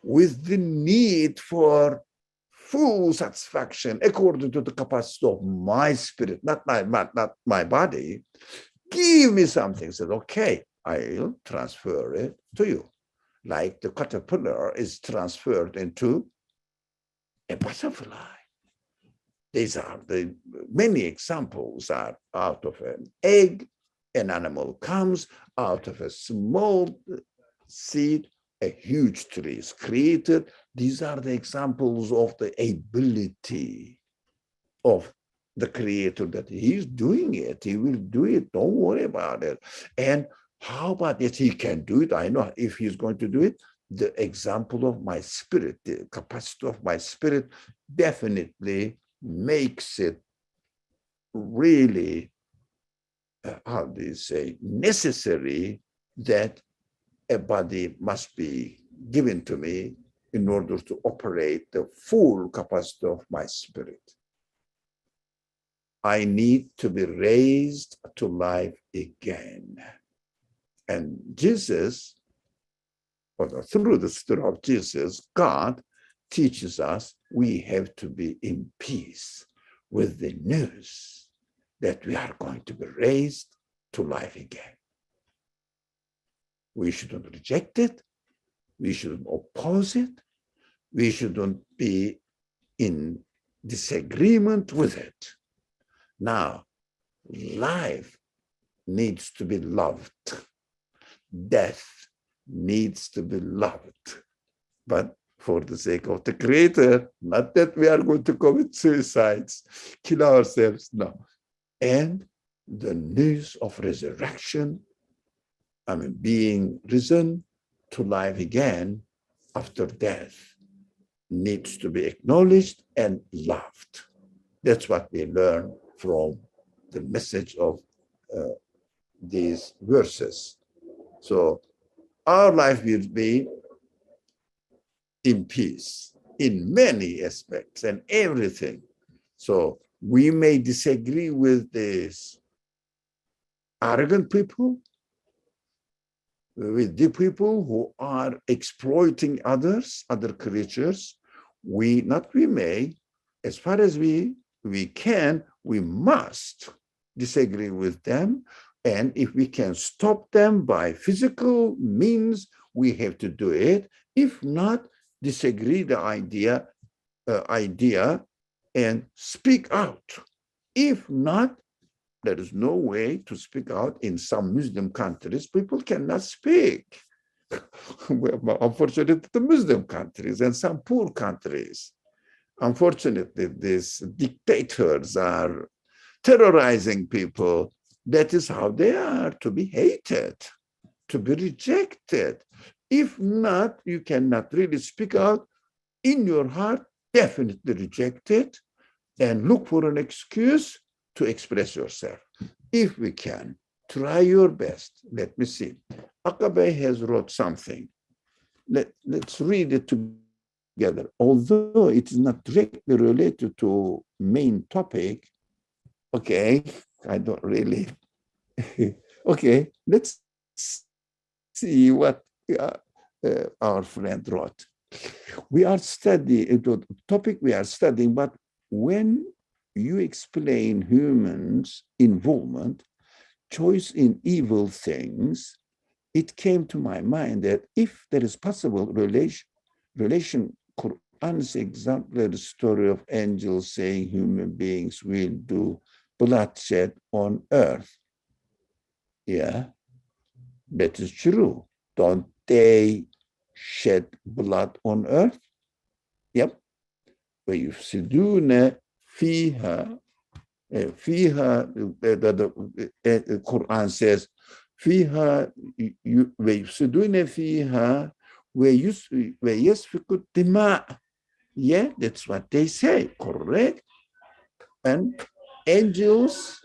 with the need for full satisfaction according to the capacity of my spirit, not my body, give me something. Said, okay, I'll transfer it to you. Like the caterpillar is transferred into a butterfly. These are the many examples are out of an egg. An animal comes out of a small seed, a huge tree is created. These are the examples of the ability of the Creator that He's doing it. He will do it. Don't worry about it. And how about it? He can do it. I know if He's going to do it. The example of my spirit, the capacity of my spirit definitely makes it really how do you say, necessary that a body must be given to me in order to operate the full capacity of my spirit. I need to be raised to life again. And Jesus, or through the story of Jesus, God teaches us we have to be in peace with the news that we are going to be raised to life again. We shouldn't reject it. We shouldn't oppose it. We shouldn't be in disagreement with it. Now, life needs to be loved. Death needs to be loved. But for the sake of the Creator, not that we are going to commit suicides, kill ourselves, no. And the news of resurrection, being risen to life again after death, needs to be acknowledged and loved. That's what we learn from the message of these verses. So our life will be in peace in many aspects and everything. So we may disagree with these arrogant people, with the people who are exploiting others, other creatures. As far as we can, we must disagree with them. And if we can stop them by physical means, we have to do it. If not, disagree the idea and speak out. If not, there is no way to speak out. In some Muslim countries, people cannot speak. Unfortunately, the Muslim countries and some poor countries, unfortunately, these dictators are terrorizing people. That is how they are, to be hated, to be rejected. If not, you cannot really speak out. In your heart, definitely reject it and look for an excuse to express yourself. If we can, try your best. Let me see. Akabe has wrote something. Let's read it together. Although it is not directly related to main topic, okay, I don't really. Okay, let's see what our friend wrote. We are studying the topic we are studying, but when you explain humans' involvement, choice in evil things, it came to my mind that if there is possible relation, Quran's exemplary story of angels saying human beings will do bloodshed on earth. Yeah, that is true. Don't they shed blood on earth? Yep. ويفسدون فيها the Quran says فيها ويفسدون فيها ويسفك الدماء. Yeah, that's what they say, correct? And angels,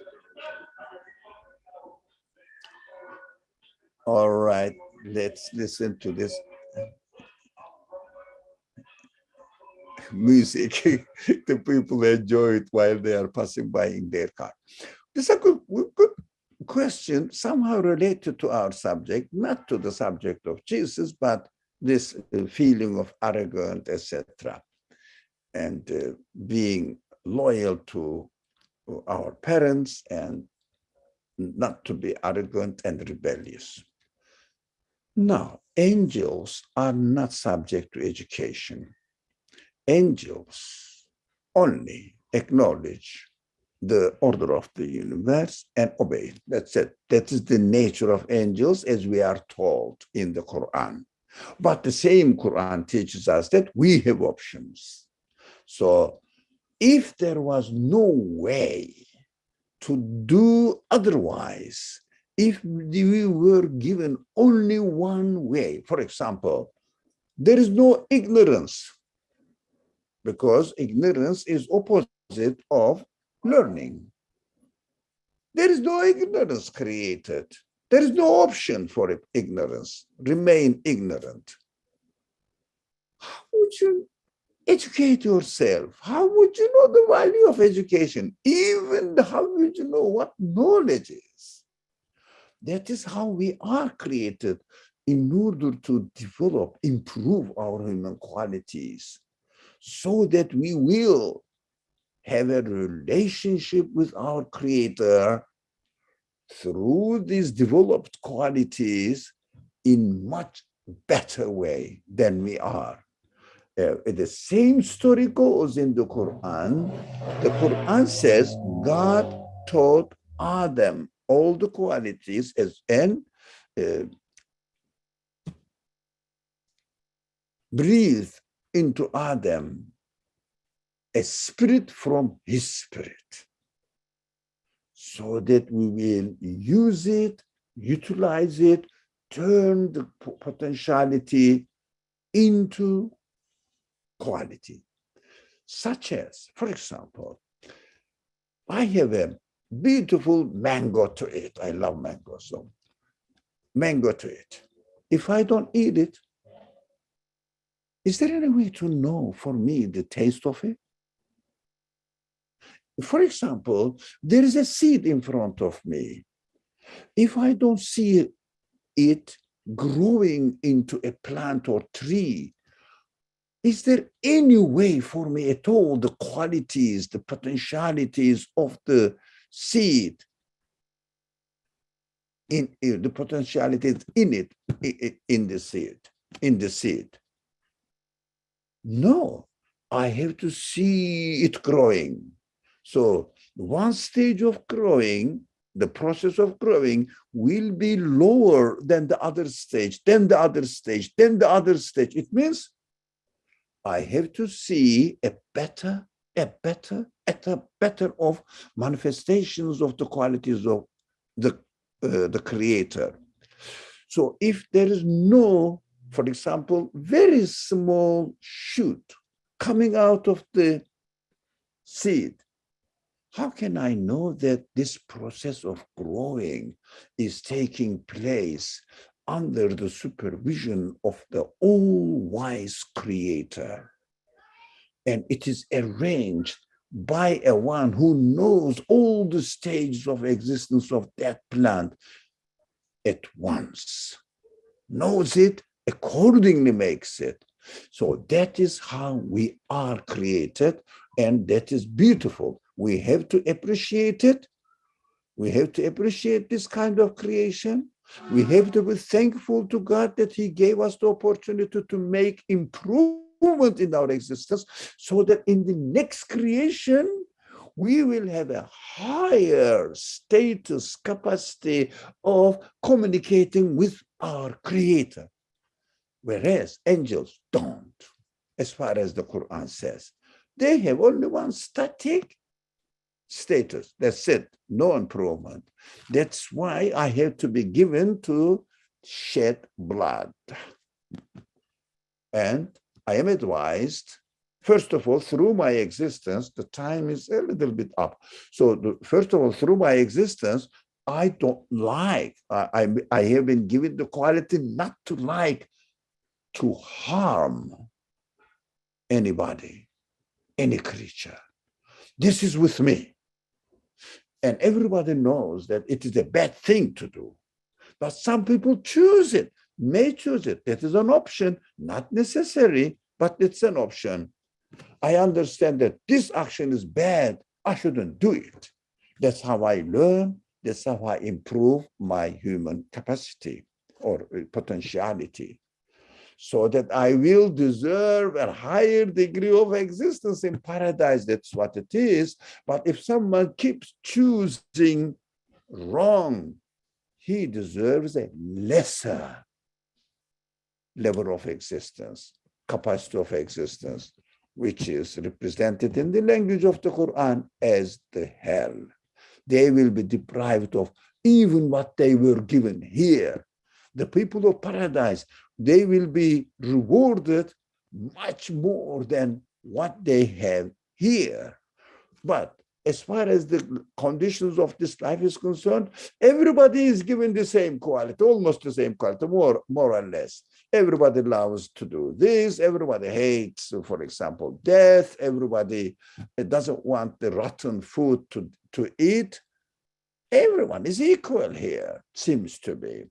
all right, let's listen to this music. The people enjoy it while they are passing by in their car. This is a good question, somehow related to our subject, not to the subject of Jesus, but this feeling of arrogance, etc., and being loyal to our parents and not to be arrogant and rebellious. Now, angels are not subject to education. Angels only acknowledge the order of the universe and obey it. That's it. That is the nature of angels as we are told in the Quran. But the same Quran teaches us that we have options. So if there was no way to do otherwise, if we were given only one way, for example, there is no ignorance, because ignorance is opposite of learning. There is no ignorance created. There is no option for ignorance. Remain ignorant. How would you educate yourself? How would you know the value of education? Even how would you know what knowledge is? That is how we are created in order to develop, improve our human qualities. so that we will have a relationship with our Creator through these developed qualities in much better way than we are. The same story goes in the Quran. The Quran says God taught Adam all the qualities and uh, breathed into Adam a spirit from his spirit, so that we will use it, utilize it, turn the potentiality into quality. Such as, for example, I have a beautiful mango to eat. I love mango, so mango to eat. If I don't eat it, is there any way to know for me the taste of it? For example, there is a seed in front of me. If I don't see it growing into a plant or tree, is there any way for me at all the qualities, the potentialities of the seed, in the potentialities in it, in the seed? No, I have to see it growing. So one stage of growing, the process of growing will be lower than the other stage, then the other stage, then the other stage. It means I have to see a better of manifestations of the qualities of the Creator. So if there is no, for example, very small shoot coming out of the seed, how can I know that this process of growing is taking place under the supervision of the all-wise Creator? And it is arranged by a one who knows all the stages of existence of that plant at once, knows it, accordingly makes it. So that is how we are created, and that is beautiful. We have to appreciate it. We have to appreciate this kind of creation. We have to be thankful to God that He gave us the opportunity to make improvement in our existence, so that in the next creation, we will have a higher status capacity of communicating with our Creator. Whereas angels don't, as far as the Quran says. They have only one static status. That's it, no improvement. That's why I have to be given to shed blood. And I am advised, first of all, through my existence, the time is a little bit up. So first of all, through my existence, I don't like, I have been given the quality not to like to harm anybody, any creature. This is with me. And everybody knows that it is a bad thing to do. But some people choose it, may choose it. That is an option, not necessary, but it's an option. I understand that this action is bad. I shouldn't do it. That's how I learn. That's how I improve my human capacity or potentiality, so that I will deserve a higher degree of existence in paradise. That's what it is. But if someone keeps choosing wrong, he deserves a lesser level of existence, capacity of existence, which is represented in the language of the Quran as the hell. They will be deprived of even what they were given here. The people of paradise, they will be rewarded much more than what they have here. But as far as the conditions of this life is concerned, everybody is given the same quality, almost the same quality, more or less. Everybody loves to do this. Everybody hates, for example, death. Everybody doesn't want the rotten food to eat. Everyone is equal here, seems to be.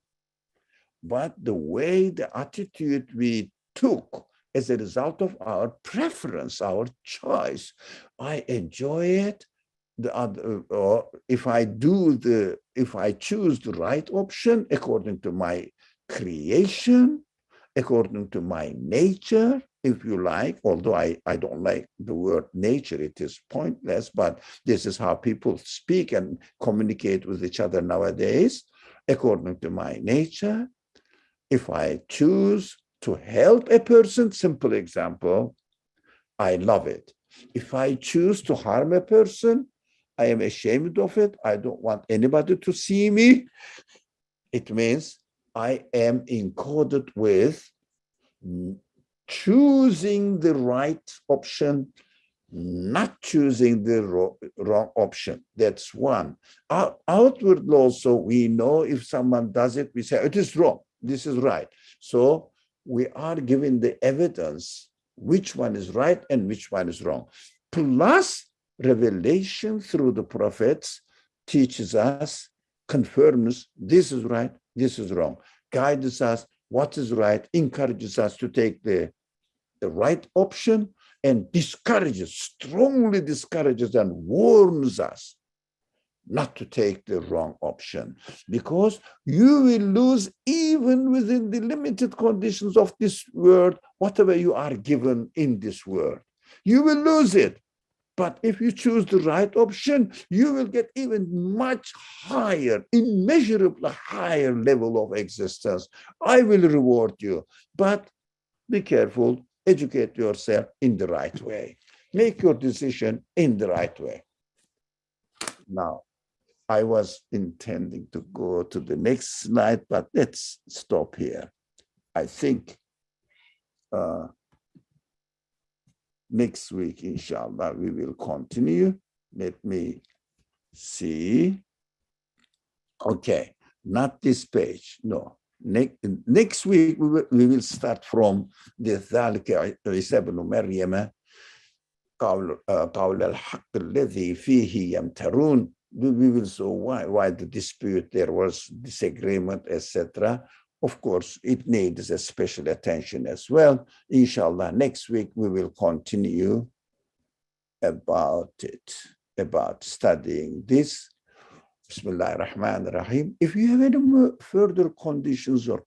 But the way, the attitude we took as a result of our preference, our choice. I enjoy it. The other, or if I choose the right option according to my creation, according to my nature, if you like, although I don't like the word nature, it is pointless, but this is how people speak and communicate with each other nowadays, according to my nature. If I choose to help a person, simple example, I love it. If I choose to harm a person, I am ashamed of it. I don't want anybody to see me. It means I am encoded with choosing the right option, not choosing the wrong option. That's one. Outwardly also, we know if someone does it, we say, it is wrong, this is right. So we are given the evidence which one is right and which one is wrong. Plus, revelation through the prophets teaches us, confirms this is right, this is wrong, guides us what is right, encourages us to take the right option, and discourages, strongly discourages and warns us not to take the wrong option, because you will lose even within the limited conditions of this world, whatever you are given in this world. You will lose it. But if you choose the right option, you will get even much higher, immeasurably higher level of existence. I will reward you. But be careful, educate yourself in the right way. Make your decision in the right way. Now, I was intending to go to the next slide, but let's stop here. I think next week, inshallah, we will continue. Let me see. Okay, not this page, no. Next week, we will start from the ذلك عيسى بن مريم قول الحق الذي فيه يمترون. We will see why the dispute, there was disagreement, etc. Of course, it needs a special attention as well. Inshallah, next week we will continue about it, about studying this. Bismillah ar-Rahman ar-Rahim. If you have any further conditions or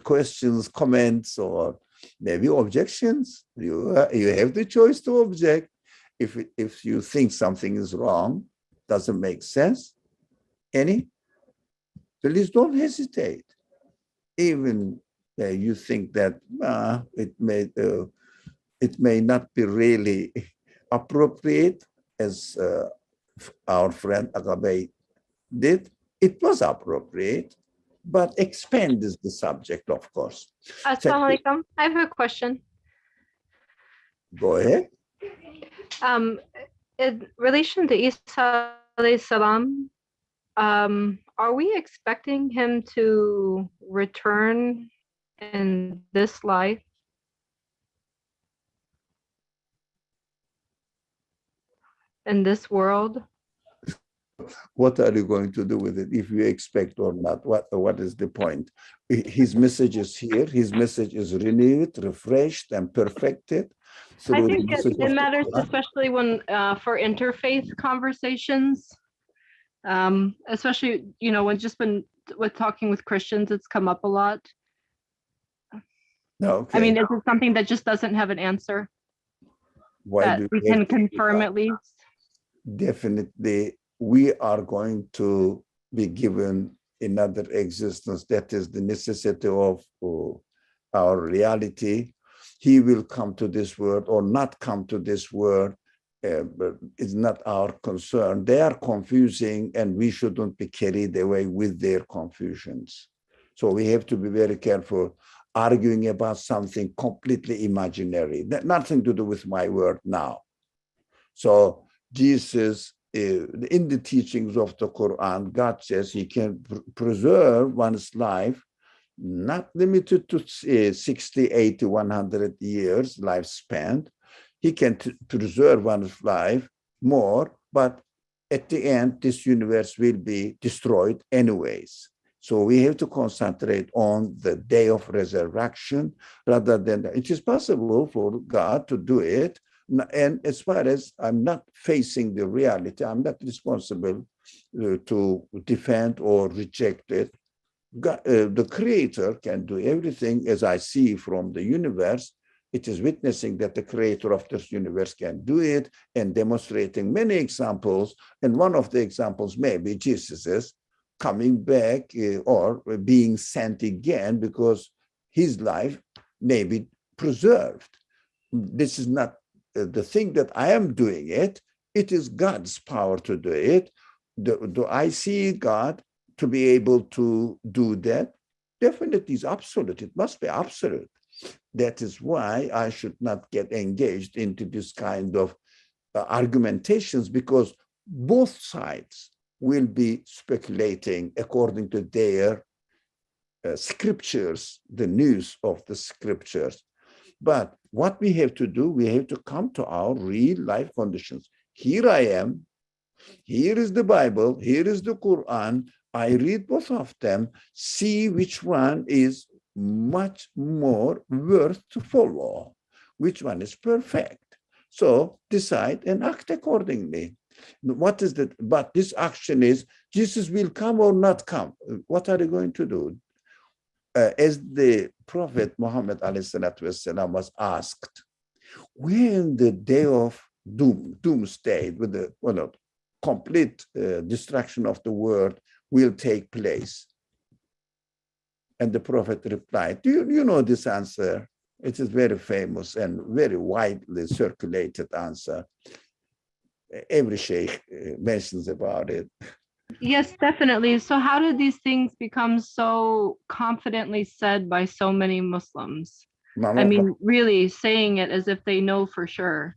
questions, comments, or maybe objections, you have the choice to object. If you think something is wrong, doesn't make sense, please don't hesitate. Even you think that it may not be really appropriate, as our friend Agabe did, it was appropriate, but expands the subject, of course. Assalamu alaikum. I have a question. Go ahead. In relation to Isa alayhi salam, are we expecting him to return in this life? In this world? What are you going to do with it if you expect or not? What is the point? His message is here. His message is renewed, refreshed, and perfected. I think it matters, especially when for interfaith conversations, especially when with talking with Christians, it's come up a lot. Okay. I mean, is it something that just doesn't have an answer? Why that we can confirm at least? Definitely, we are going to be given another existence. That is the necessity of our reality. He will come to this world or not come to this world, but it's not our concern. They are confusing, and we shouldn't be carried away with their confusions. So we have to be very careful arguing about something completely imaginary, nothing to do with my word now. So Jesus, in the teachings of the Quran, God says he can preserve one's life, not limited to 60, 80, 100 years lifespan. He can preserve one's life more, but at the end, this universe will be destroyed anyways. So we have to concentrate on the day of resurrection rather than it is possible for God to do it. And as far as I'm not facing the reality, I'm not responsible to defend or reject it. God, the creator can do everything as I see from the universe. It is witnessing that the creator of this universe can do it and demonstrating many examples. And one of the examples may be Jesus's coming back or being sent again because his life may be preserved. This is not the thing that I am doing it. It is God's power to do it. Do I see God to be able to do that? Definitely is absolute. It must be absolute. That is why I should not get engaged into this kind of argumentations, because both sides will be speculating according to their scriptures, the news of the scriptures. But what we have to do, we have to come to our real life conditions. Here I am. Here is the Bible. Here is the Quran. I read both of them, see which one is much more worth to follow, which one is perfect. So decide and act accordingly. What is that? But this action is, Jesus will come or not come. What are you going to do? As the Prophet Muhammad والسلام, was asked, when the day of doomsday, with the complete destruction of the world will take place. And the Prophet replied, do you know this answer? It is very famous and very widely circulated answer. Every sheikh mentions about it. Yes, definitely. So how did these things become so confidently said by so many Muslims? I mean, really saying it as if they know for sure.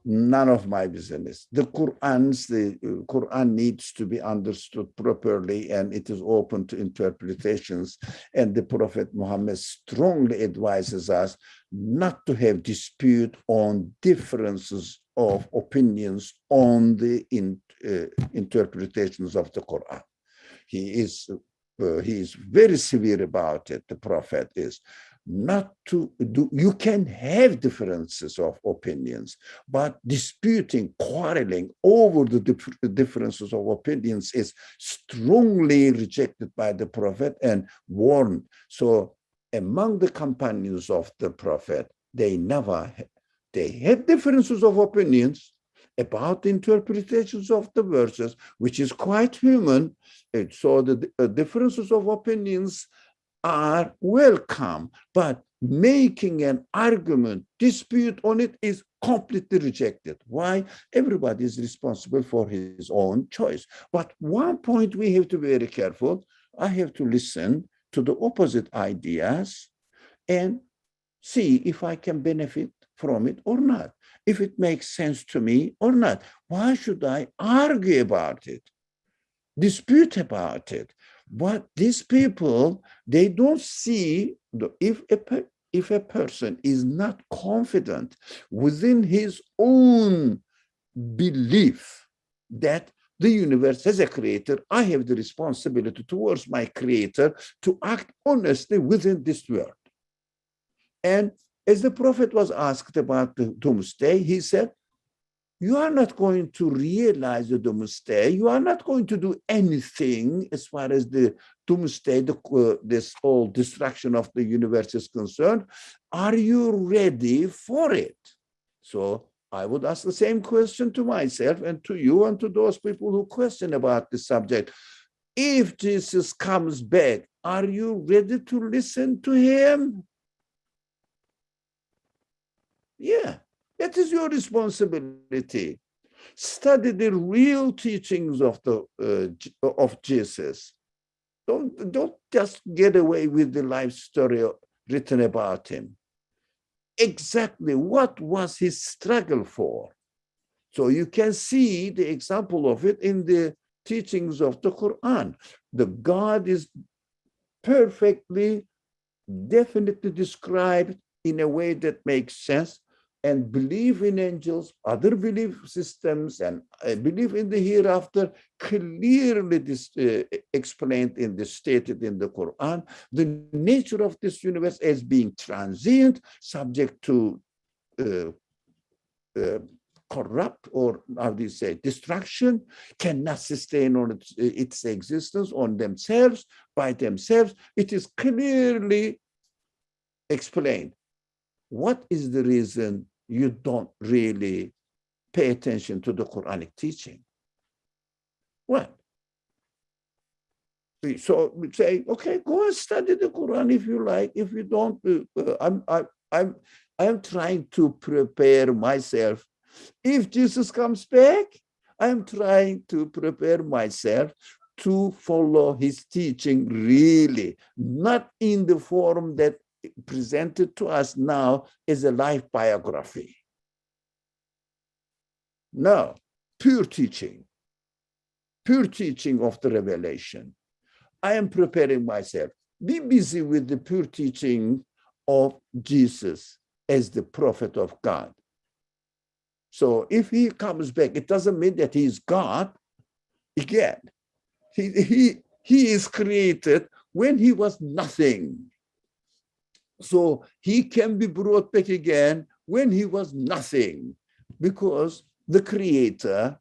None of my business. The Quran needs to be understood properly, and it is open to interpretations. And the Prophet Muhammad strongly advises us not to have dispute on differences of opinions on the interpretations of the Quran. He is very severe about it. The Prophet is not to do. You can have differences of opinions, but disputing, quarreling over the differences of opinions is strongly rejected by the Prophet and warned. So among the companions of the Prophet, they had differences of opinions about the interpretations of the verses, which is quite human. So the differences of opinions are welcome, but making an argument, dispute on it is completely rejected. Why? Everybody is responsible for his own choice. But one point we have to be very careful. I have to listen to the opposite ideas and see if I can benefit from it or not, if it makes sense to me or not. Why should I argue about it, dispute about it? But these people, they don't see, if a person is not confident within his own belief that the universe has a creator, I have the responsibility towards my creator to act honestly within this world. And as the Prophet was asked about the doomsday, he said, you are not going to realize the doomsday. You are not going to do anything as far as the doomsday, this whole destruction of the universe is concerned. Are you ready for it? So I would ask the same question to myself and to you and to those people who question about this subject. If Jesus comes back, are you ready to listen to him? Yeah. That is your responsibility. Study the real teachings of Jesus. Don't just get away with the life story written about him. Exactly what was his struggle for? So you can see the example of it in the teachings of the Quran. The God is perfectly, definitely described in a way that makes sense. and belief in angels, other belief systems, and belief in the hereafter clearly explained in the stated in the Quran, the nature of this universe as being transient, subject to corrupt, or how do you say, destruction, cannot sustain on its existence on themselves, by themselves. It is clearly explained. What is the reason you don't really pay attention to the Quranic teaching? What? So we say, okay, go and study the Quran if you like. If you don't, I'm trying to prepare myself. If Jesus comes back, I'm trying to prepare myself to follow his teaching really, not in the form that presented to us now as a life biography. No, pure teaching of the revelation. I am preparing myself. Be busy with the pure teaching of Jesus as the prophet of God. So if he comes back, it doesn't mean that he is God. Again, he is created when he was nothing. So he can be brought back again when he was nothing, because the creator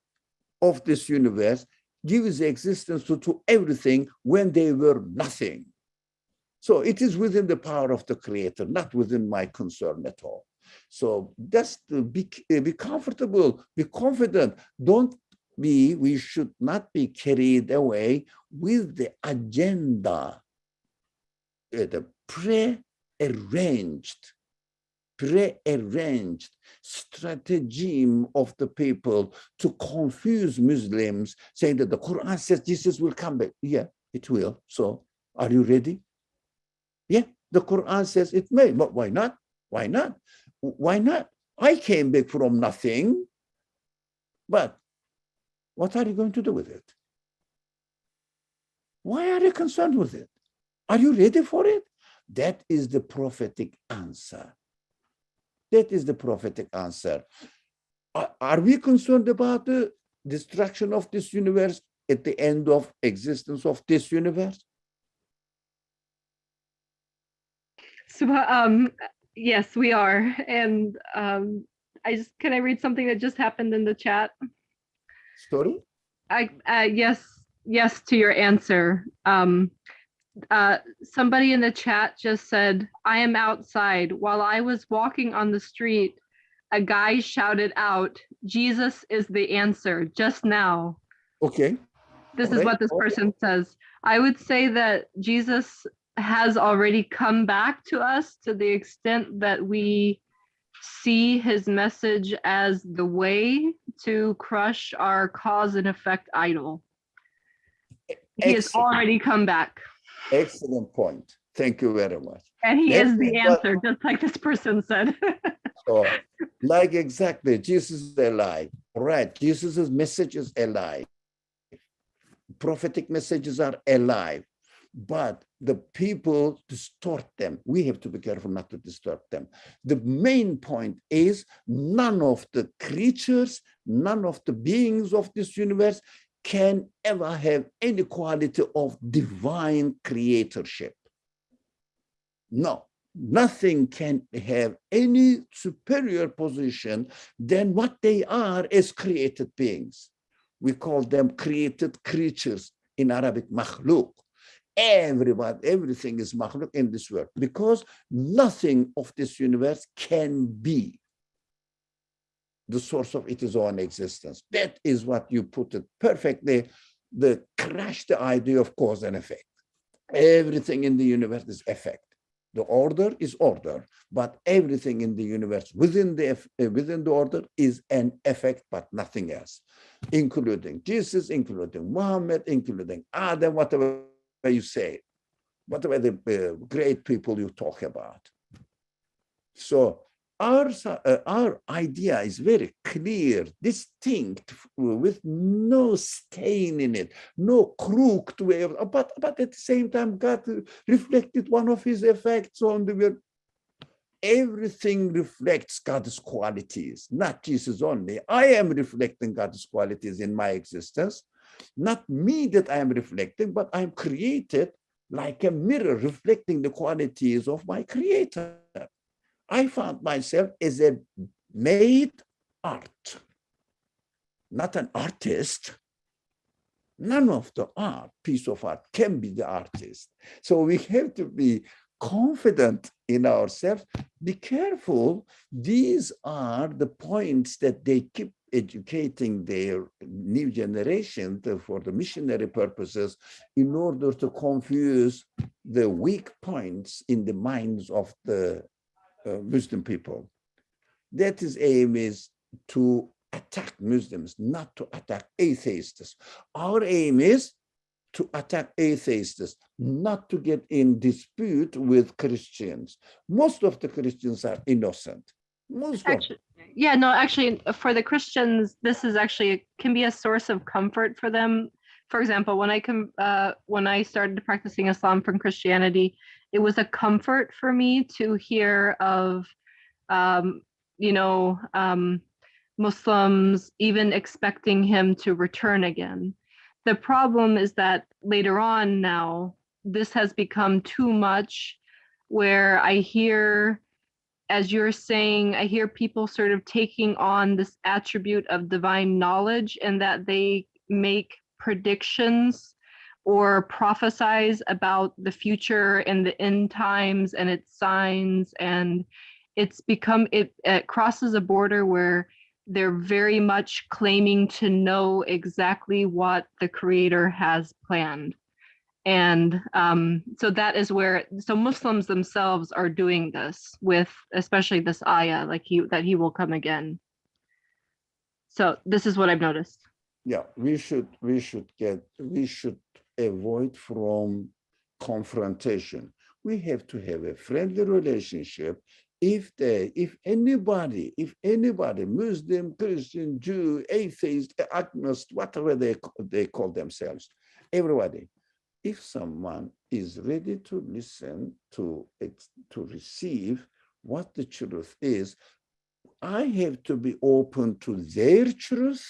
of this universe gives existence to everything when they were nothing. So it is within the power of the creator, not within my concern at all. So just be comfortable, be confident. We should not be carried away with the agenda, the prearranged stratagem of the people to confuse Muslims, saying that the Quran says Jesus will come back. Yeah, it will. So are you ready? Yeah, the Quran says it may, but why not? Why not? Why not? I came back from nothing, but what are you going to do with it? Why are you concerned with it? Are you ready for it? That is the prophetic answer. That is the prophetic answer. Are we concerned about the destruction of this universe at the end of existence of this universe? So, yes, we are. And can I read something that just happened in the chat? Sorry? Yes to your answer. Somebody in the chat just said, I am outside. While I was walking on the street, a guy shouted out, Jesus is the answer, just now. Okay. This is what this person says. I would say that Jesus has already come back to us to the extent that we see his message as the way to crush our cause and effect idol. He has already come back. Excellent point. Thank you very much. And he is the answer, just like this person said. So, like exactly, Jesus is alive. Right, Jesus' message is alive. Prophetic messages are alive. But the people distort them. We have to be careful not to distort them. The main point is none of the creatures, none of the beings of this universe can ever have any quality of divine creatorship. No, nothing can have any superior position than what they are as created beings. We call them created creatures in Arabic, makhluk. Everything is makhluk in this world, because nothing of this universe can be the source of its own existence. That is what you put it perfectly, crash the idea of cause and effect. Everything in the universe is effect. The order is order, but everything in the universe within the order is an effect, but nothing else, including Jesus, including Muhammad, including Adam, whatever you say, whatever the great people you talk about. So our idea is very clear, distinct, with no stain in it, no crooked way of, but at the same time, God reflected one of his effects on the world. everything reflects God's qualities, not Jesus only. I am reflecting God's qualities in my existence. Not me that I am reflecting, but I am created like a mirror reflecting the qualities of my creator. I found myself as a made art, not an artist. None of the piece of art can be the artist. So we have to be confident in ourselves. Be careful. These are the points that they keep educating their new generation for the missionary purposes in order to confuse the weak points in the minds of the Muslim people. That his aim is to attack Muslims, not to attack atheists. Our aim is to attack atheists, not to get in dispute with Christians. Most of the Christians are innocent. Actually, yeah, no, actually, for the Christians, this is actually can be a source of comfort for them. For example, when I started practicing Islam from Christianity, it was a comfort for me to hear of, you know, Muslims even expecting him to return again. The problem is that later on now, this has become too much, where I hear, as you're saying, I hear people sort of taking on this attribute of divine knowledge, and that they make predictions or prophesize about the future and the end times and its signs. And it crosses a border where they're very much claiming to know exactly what the creator has planned. And so that is where, so Muslims themselves are doing this with, especially this ayah, like that he will come again. So this is what I've noticed. Yeah, we should avoid from confrontation. We have to have a friendly relationship. If anybody, Muslim, Christian, Jew, atheist, agnostic, whatever they call themselves, everybody, if someone is ready to listen, to receive what the truth is, I have to be open to their truth,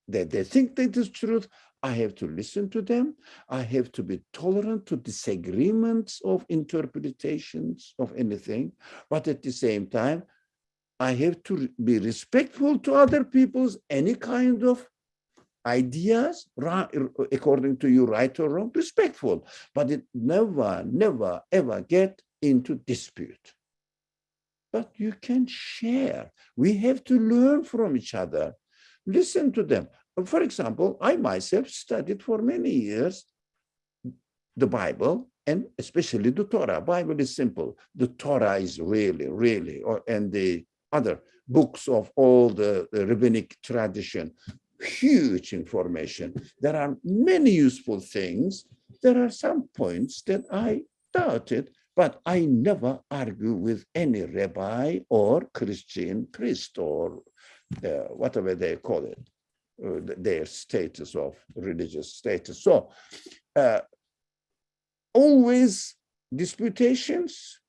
that they think that is truth. I have to listen to them. I have to be tolerant to disagreements of interpretations of anything. But at the same time, I have to be respectful to other people's any kind of ideas, according to you, right or wrong, respectful. But it never, ever get into dispute. But you can share. We have to learn from each other. Listen to them. For example, I myself studied for many years the Bible, and especially the Torah. Bible is simple. The Torah is really, and the other books of all the rabbinic tradition, huge information. There are many useful things. There are some points that I doubted, but I never argue with any rabbi or Christian priest or whatever they call it, their status of religious status. So always disputations,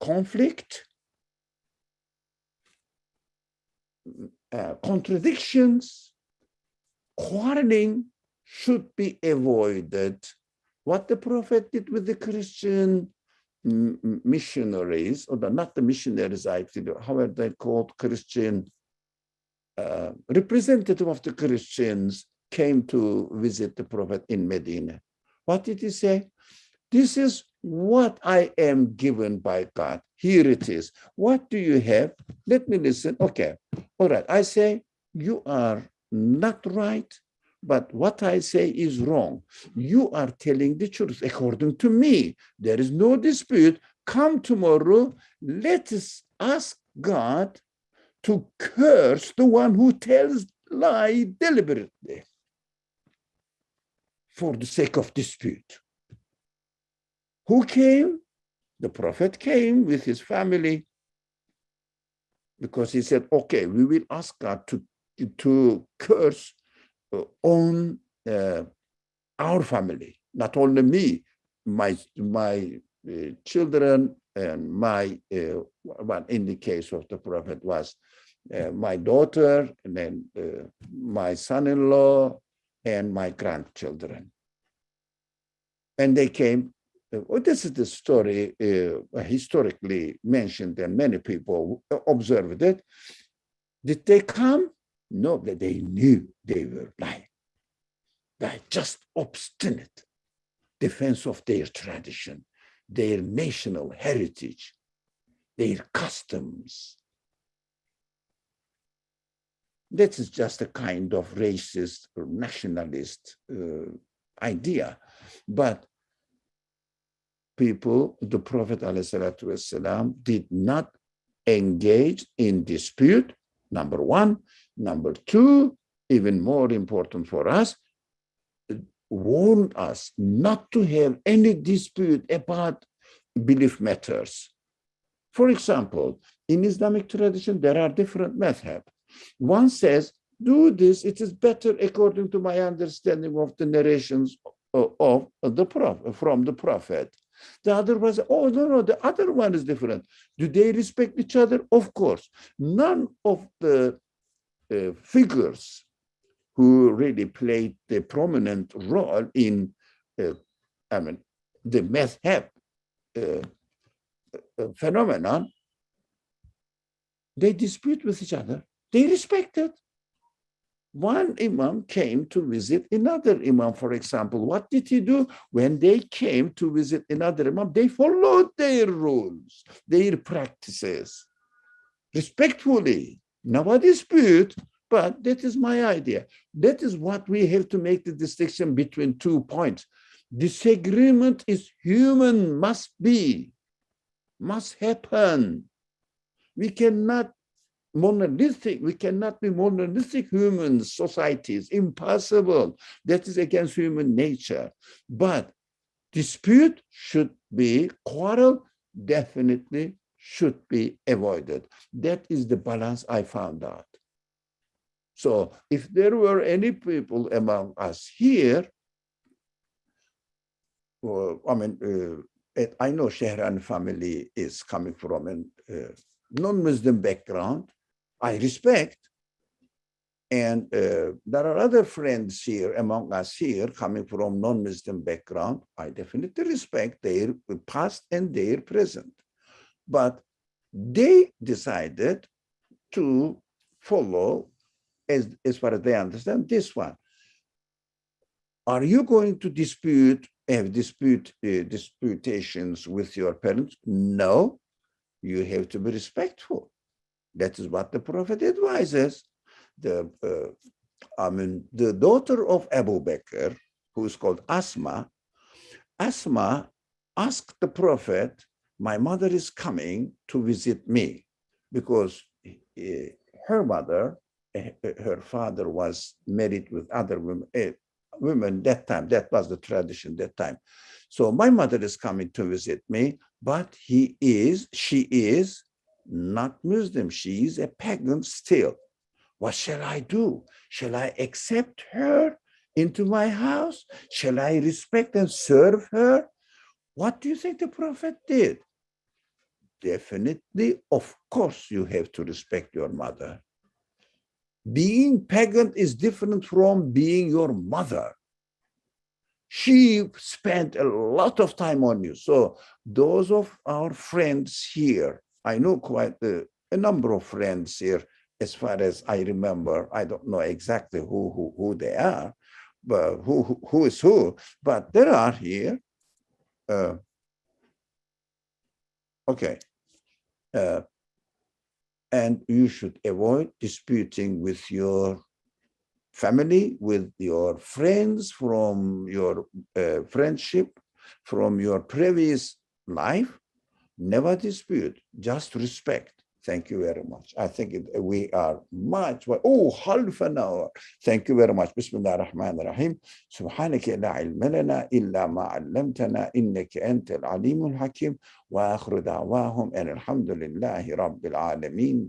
conflict, contradictions, quarreling should be avoided. What the prophet did with the Christian missionaries, or not the missionaries, I think, how are they called, Christian representative of the Christians came to visit the prophet in Medina. What did he say? This is what I am given by God. Here it is. What do you have? Let me listen. Okay. All right. I say, you are not right, but what I say is wrong. You are telling the truth according to me. There is no dispute. Come tomorrow. Let us ask God to curse the one who tells lie deliberately for the sake of dispute. Who came? The prophet came with his family, because he said, okay, we will ask God to curse on our family, not only me, my children, And well, in the case of the prophet was my daughter, and then my son-in-law, and my grandchildren. And they came. This is the story historically mentioned, and many people observed it. Did they come? No, they knew they were lying. They're just obstinate defense of their tradition, their national heritage, their customs. That is just a kind of racist or nationalist idea. But people, the Prophet ﷺ, did not engage in dispute, number one. Number two, even more important for us, warned us not to have any dispute about belief matters. For example, in Islamic tradition, there are different madhab. One says, do this, it is better according to my understanding of the narrations of the prophet, from the prophet. The other was, oh, no, the other one is different. Do they respect each other? Of course. None of the figures who really played the prominent role in, the madhab phenomenon, they dispute with each other. They respect it. One imam came to visit another imam, for example. What did he do? When they came to visit another imam, they followed their rules, their practices, respectfully. No dispute, but that is my idea. That is what we have to make the distinction between 2 points. Disagreement is human, must be, must happen. We cannot be monolithic human societies, impossible. That is against human nature. But dispute should be, quarrel definitely should be avoided. That is the balance I found out. So if there were any people among us here, I know Shehran family is coming from a non-Muslim background. I respect. And there are other friends here among us here coming from non-Muslim background. I definitely respect their past and their present. But they decided to follow, as far as they understand, this one. Are you going to have disputations with your parents? No, you have to be respectful. That is what the Prophet advises. The daughter of Abu Bakr, who is called Asma asked the Prophet, my mother is coming to visit me, because her father was married with other women that time. That was the tradition that time. So my mother is coming to visit me, but she is not Muslim. She is a pagan still. What shall I do? Shall I accept her into my house? Shall I respect and serve her? What do you think the Prophet did? Definitely, of course, you have to respect your mother. Being pagan is different from being your mother. She spent a lot of time on you. So those of our friends here, I know quite a number of friends here, as far as I remember. I don't know exactly who they are, but who is who, but there are here. Okay. And you should avoid disputing with your family, with your friends, from your friendship, from your previous life. Never dispute, just respect. Thank you very much. I think we are much, half an hour. Thank you very much. Bismillah ar-Rahman ar-Rahim. Subhanaka la ilma lana illa ma 'allamtana innaka antal alimul hakim. Wa akhiru da'wahum and alhamdulillahi rabbil alamin.